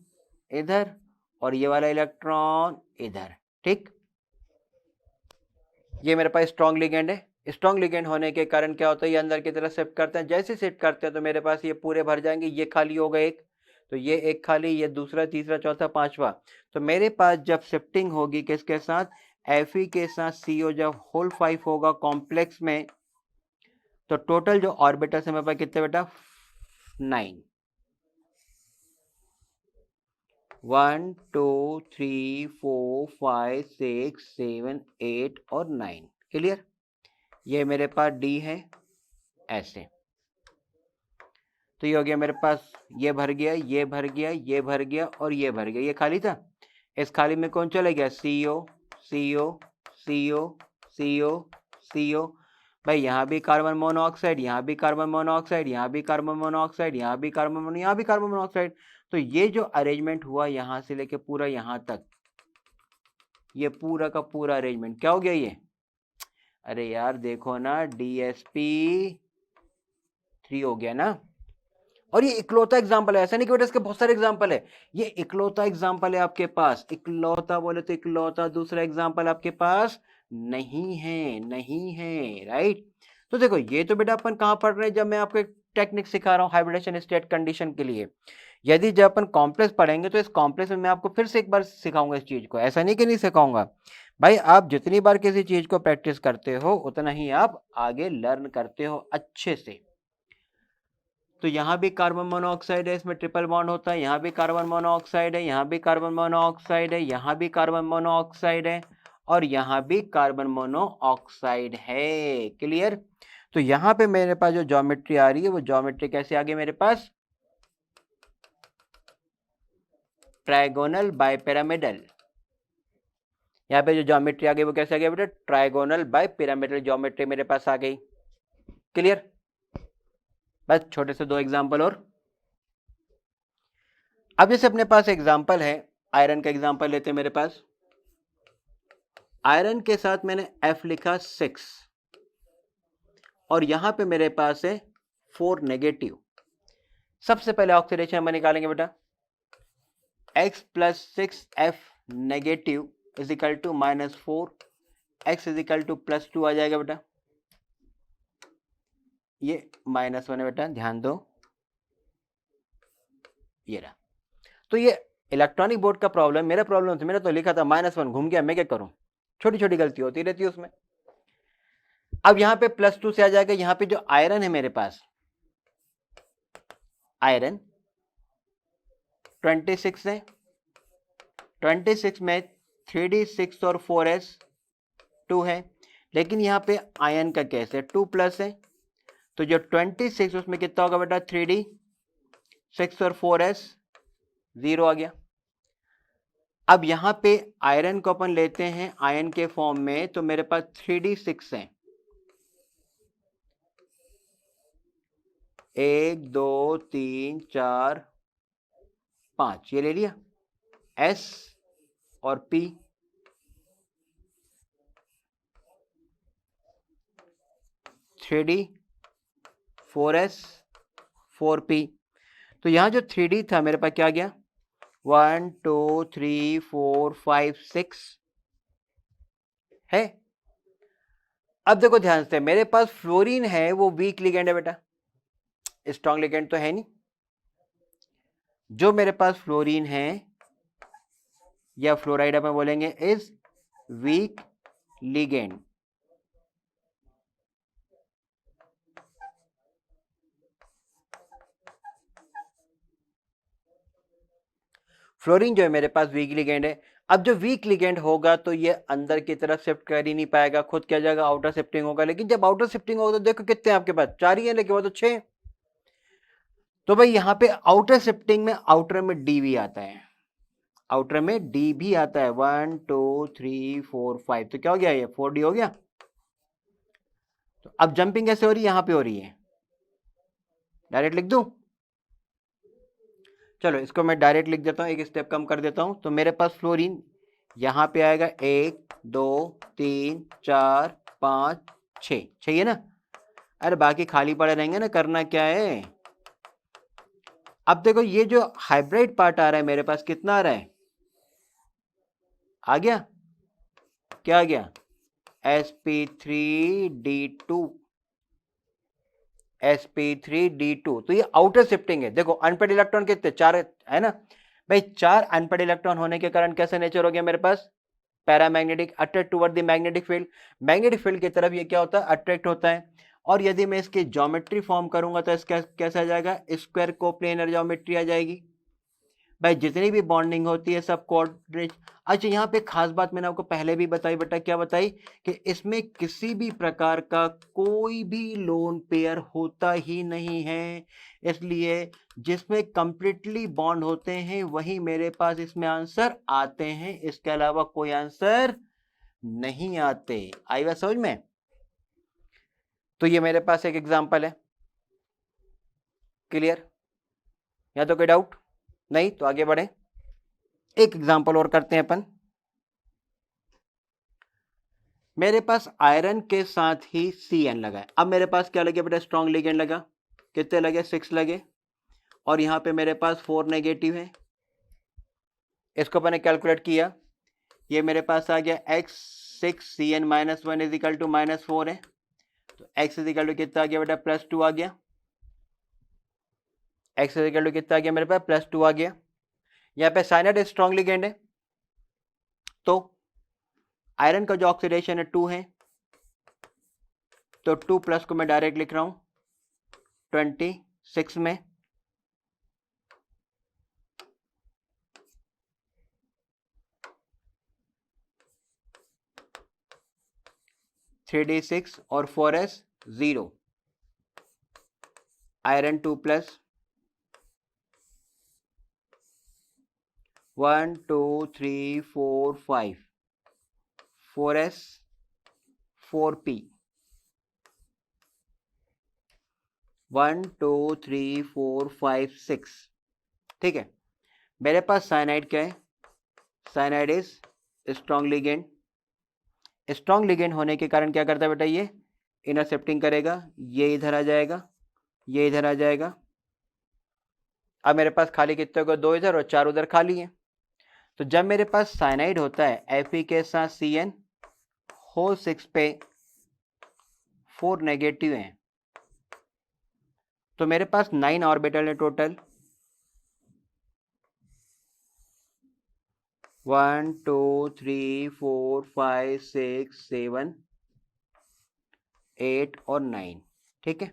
इधर, और ये वाला इलेक्ट्रॉन इधर। ठीक, ये मेरे पास स्ट्रॉन्ग लिगेंड है। स्ट्रॉन्ग लिगेंड होने के कारण क्या होता है, ये अंदर की तरफ शिफ्ट करते हैं। जैसे शिफ्ट करते हैं तो मेरे पास ये पूरे भर जाएंगे। ये खाली होगा एक, तो ये एक खाली, ये दूसरा, तीसरा, चौथा, पांचवा। तो मेरे पास जब शिफ्टिंग होगी किसके साथ, Fe के साथ CO जब होल 5 होगा कॉम्प्लेक्स में, तो टोटल जो ऑर्बिटल्स है मेरे पास कितने बेटा, 9। 1 2 3 4 5 6 7 8 और 9। क्लियर, ये मेरे पास डी है ऐसे। तो ये हो गया मेरे पास, ये भर गया, ये भर गया, ये भर गया और ये भर गया। ये खाली था, इस खाली में कौन चला गया, CO CO CO CO CO। भाई यहाँ भी कार्बन मोनोऑक्साइड, यहाँ भी कार्बन मोनोऑक्साइड, यहाँ भी कार्बन मोनोऑक्साइड, यहाँ भी कार्बन, यहाँ भी कार्बन मोनोऑक्साइड। तो ये जो अरेंजमेंट हुआ यहाँ से लेके पूरा यहाँ तक, ये पूरा का पूरा अरेंजमेंट क्या हो गया ये, अरे यार देखो ना, DsP3 हो गया ना। और ये इकलौता एग्जाम्पल है, ऐसा नहीं कि बेटा इसके बहुत सारे एग्जाम्पल है, ये इकलौता एग्जाम्पल है आपके पास। इकलौता बोले तो इकलौता, दूसरा एग्जाम्पल आपके पास नहीं है, नहीं है, राइट। तो देखो ये तो बेटा अपन कहाँ पढ़ रहे हैं, जब मैं आपको एक टेक्निक सिखा रहा हूँ हाइब्रिडेशन स्टेट कंडीशन के लिए। यदि जब अपन कॉम्प्लेक्स पढ़ेंगे तो इस कॉम्प्लेक्स में मैं आपको फिर से एक बार सिखाऊंगा इस चीज को, ऐसा नहीं कि नहीं सिखाऊंगा। भाई आप जितनी बार किसी चीज को प्रैक्टिस करते हो उतना ही आप आगे लर्न करते हो अच्छे से। तो यहाँ भी कार्बन मोनोऑक्साइड है, इसमें ट्रिपल बॉन्ड होता है, यहाँ भी कार्बन मोनोऑक्साइड है, यहाँ भी कार्बन मोनोऑक्साइड है, यहाँ भी कार्बन मोनोऑक्साइड है, और यहाँ भी कार्बन मोनोऑक्साइड है। क्लियर। तो यहाँ पे मेरे पास जो ज्योमेट्री आ रही है वो ज्योमेट्री कैसे आ गई मेरे पास, ट्राइगोनल बाइपिरामिडल। यहाँ पे जो ज्योमेट्री आ गई वो कैसे आ गई बेटा, ट्राइगोनल बाइपिरामिडल ज्योमेट्री मेरे पास आ गई। क्लियर। बस छोटे से 2 एग्जांपल और। अब जैसे अपने पास एग्जांपल है, आयरन का एग्जांपल लेते हैं। मेरे पास आयरन के साथ मैंने F लिखा 6, और यहां पे मेरे पास है 4 नेगेटिव। सबसे पहले ऑक्सीडेशन हम निकालेंगे बेटा, X + 6F negative is equal to -4, X is equal to +2 आ जाएगा बेटा। ये -1 है बेटा, ध्यान दो, ये रहा। तो ये इलेक्ट्रॉनिक बोर्ड का प्रॉब्लम, मेरा प्रॉब्लम था, मैंने तो लिखा था -1, घूम गया, मैं क्या करूं, छोटी छोटी गलती होती रहती है उसमें। अब यहां पे +2 से आ जाएगा, यहां पे जो आयरन है मेरे पास, आयरन 26 है, 26 में 3d6 और 4s 2 है, लेकिन यहां पे आयन का केस है 2+ है, तो जो 26 उसमें कितना होगा बेटा, 3d6 और 4s 0 आ गया। अब यहां पे आयरन को अपन लेते हैं आयन के फॉर्म में, तो मेरे पास 3d6 है, 1 2 3 4 5, ये ले लिया, S और P, three D 4s 4p। तो यहां जो 3d था मेरे पास क्या गया, 1 2 3 4 5 6 है। अब देखो ध्यान से, मेरे पास फ्लोरीन है, वो वीक लिगेंड है बेटा, स्ट्रॉन्ग लिगेंड तो है नहीं। जो मेरे पास फ्लोरीन है या फ्लोराइड अपन बोलेंगे इज वीक लिगेंड। फ्लोरीन जो है मेरे पास वीक लिगेंड है। अब जो वीक लिगेंड होगा तो ये अंदर की तरफ शिफ्ट कर ही नहीं पाएगा, खुद क्या जाएगा, आउटर शिफ्टिंग होगा। लेकिन जब आउटर शिफ्टिंग होगा तो देखो कितने आपके पास, 4 ही है, लेकिन वो तो 6। तो भाई यहां पे आउटर शिफ्टिंग में आउटर में डी भी आता है, आउटर में डी भी आता है, 1 2 3 4 5, तो क्या हो गया, ये 4d हो गया। तो अब जंपिंग कैसे हो रही है, यहां पे हो रही है, डायरेक्ट लिख दूं? चलो इसको मैं डायरेक्ट लिख देता हूं, एक स्टेप कम कर देता हूं। तो मेरे पास फ्लोरीन यहां पे आएगा 1 2 3 4 5 6, है ना? अरे बाकी खाली पड़े रहेंगे ना, करना क्या है। अब देखो ये जो हाइब्रिड पार्ट आ रहा है मेरे पास, कितना आ रहा है? आ गया, क्या आ गया? sp3d2, sp3d2। तो ये आउटर शिफ्टिंग है। देखो अनपेड इलेक्ट्रॉन कितने? 4 है ना भाई। 4 अनपेड इलेक्ट्रॉन होने के कारण कैसा नेचर हो गया मेरे पास? Paramagnetic, attract toward the magnetic field. Magnetic field की तरफ ये क्या होता है? अट्रैक्ट होता है। और यदि मैं इसकी ज्योमेट्री फॉर्म करूंगा तो इसका कैसा आ जाएगा? स्क्वायर कोप्लेनर ज्योमेट्री आ जाएगी भाई। जितनी भी बॉन्डिंग होती है सब कोऑर्डिनेट। अच्छा यहाँ पे खास बात मैंने आपको पहले भी बताई बेटा, क्या बताई? कि इसमें किसी भी प्रकार का कोई भी लोन पेयर होता ही नहीं है। इसलिए जिसमें कंप्लीटली बॉन्ड होते हैं वही मेरे पास इसमें आंसर आते हैं, इसके अलावा कोई आंसर नहीं आते। आई बात समझ में? तो ये मेरे पास एक एग्जांपल है। क्लियर? या तो कोई डाउट नहीं? तो आगे बढ़े, एक एग्जांपल और करते हैं अपन। मेरे पास आयरन के साथ ही Cn लगा है। अब मेरे पास क्या लगे बेटा? स्ट्रॉन्ग लिगेंड लगा। कितने लगे? 6 लगे। और यहां पे मेरे पास 4 नेगेटिव है। इसको मैंने कैलकुलेट किया, ये मेरे पास आ गया x6Cn -1 इजिकल टू -4 है। तो x इजिकल टू कितना आ गया बेटा? +2 आ गया। x इजिकल टू कितना आ गया मेरे पास? +2 आ गया। यहाँ पे साइनाइड स्ट्रॉन्ग लिगेंड है, तो आयरन का जो ऑक्सीडेशन है 2 है, तो 2 प्लस को मैं डायरेक्ट लिख रहा हूं 26 में। (3d6) और 4s 0, iron 2 plus 1 2 3 4 5, 4s 4p 1 2 3 4 5 6। ठीक है, मेरे पास साइनाइड क्या है? Cyanide is strong ligand. Strong ligand होने के कारण क्या करता है बेटा? ये इनर शिफ्टिंग करेगा, ये इधर आ जाएगा, ये इधर आ जाएगा। अब मेरे पास खाली कितने को? 2 इधर और 4 उधर खाली है। तो जब मेरे पास साइनाइड होता है Fe के साथ Cn होल 6 पे 4 नेगेटिव है, तो मेरे पास 9 ऑर्बिटल है टोटल। 1 2 3 4 5 6 7 8 और 9। ठीक है,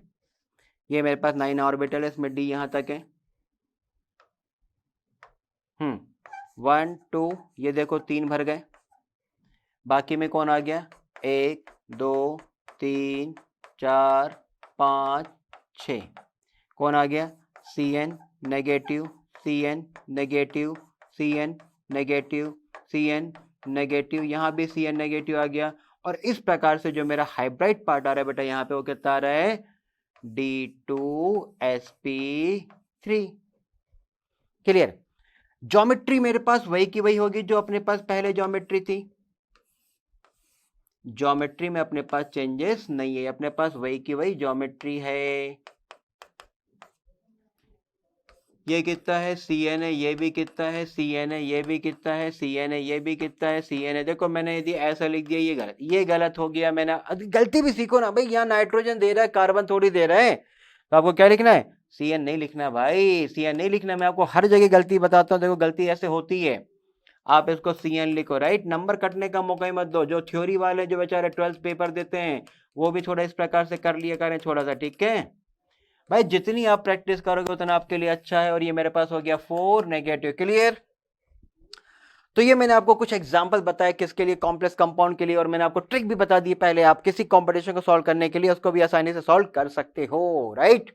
ये मेरे पास 9 ऑर्बिटल है, इसमें डी यहां तक है। 1 2, ये देखो 3 भर गए। बाकी में कौन आ गया? 1 2 3 4 5 6। कौन आ गया? Cn negative, Cn negative, Cn negative, Cn negative, यहाँ भी Cn नेगेटिव आ गया। और इस प्रकार से जो मेरा हाइब्रिड पार्ट आ रहा है बेटा यहाँ पे, वो कितना आ रहा है? D2sp3। क्लियर? ज्योमेट्री मेरे पास वही की वही होगी जो अपने पास पहले ज्योमेट्री थी। ज्योमेट्री में अपने पास चेंजेस नहीं है, अपने पास वही की वही ज्योमेट्री है। ये कितना है? Cn है। ये भी कितना है? Cn है। ये भी कितना है? Cn है। ये भी कितना है? Cn है। देखो मैंने यदि ऐसा लिख दिया, ये गलत, ये गलत हो गया। मैंने गलती भी सीखो ना भाई, यहाँ नाइट्रोजन दे रहा है, कार्बन थोड़ी दे रहा है। तो आपको क्या लिखना है? Cn नहीं लिखना भाई, Cn नहीं लिखना। मैं आपको हर जगह गलती बताता हूँ, देखो गलती ऐसे होती है। आप इसको Cn लिखो, राइट। नंबर कटने का मौका ही मत दो। जो थ्योरी वाले जो बेचारे 12th पेपर देते हैं वो भी थोड़ा इस प्रकार से कर लिया करें थोड़ा सा, ठीक है भाई। जितनी आप प्रैक्टिस करोगे उतना आपके लिए अच्छा है। और ये मेरे पास हो गया 4 नेगेटिव। क्लियर? तो ये मैंने आपको कुछ एग्जांपल बताया किसके लिए? कॉम्प्लेक्स कंपाउंड के लिए। और मैंने आपको ट्रिक भी बता दी पहले, आप किसी कॉम्पिटिशन को सॉल्व करने के लिए उसको भी आसानी से सॉल्व कर सकते हो, राइट।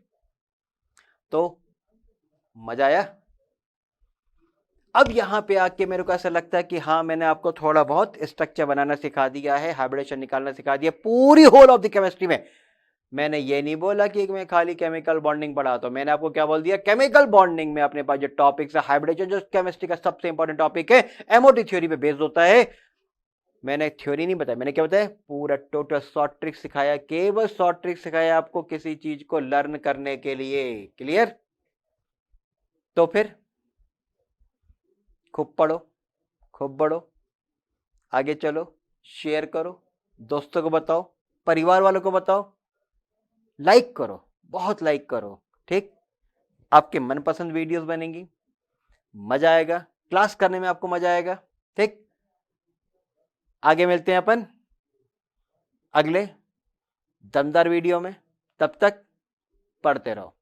तो मजा आया? अब यहां पे आके मेरे को ऐसा लगता है कि हाँ, मैंने आपको थोड़ा बहुत स्ट्रक्चर बनाना सिखा दिया है, हाइब्रिडेशन निकालना सिखा दिया पूरी होल ऑफ द केमिस्ट्री में। मैंने ये नहीं बोला कि मैं खाली केमिकल बॉन्डिंग पढ़ाता हूं, मैंने आपको क्या बोल दिया, केमिकल बॉन्डिंग में अपने पास जो टॉपिक्स है, हाइब्रिडाइजेशन जो केमिस्ट्री का सबसे इंपॉर्टेंट टॉपिक है, एमओटी थ्योरी पे बेस्ड होता है। मैंने थ्योरी नहीं बताया, मैंने क्या बताया, पूरा टोटल शॉर्ट ट्रिक सिखाया, केवल शॉर्ट ट्रिक सिखाया आपको किसी चीज को लर्न करने के लिए। क्लियर? तो फिर खूब पढ़ो, खूब बढ़ो, आगे चलो, शेयर करो, दोस्तों को बताओ, परिवार वालों को बताओ, लाइक करो, बहुत लाइक करो। ठीक? आपके मनपसंद वीडियोस बनेंगी, मजा आएगा, क्लास करने में आपको मजा आएगा। ठीक? आगे मिलते हैं अपन अगले दमदार वीडियो में, तब तक पढ़ते रहो।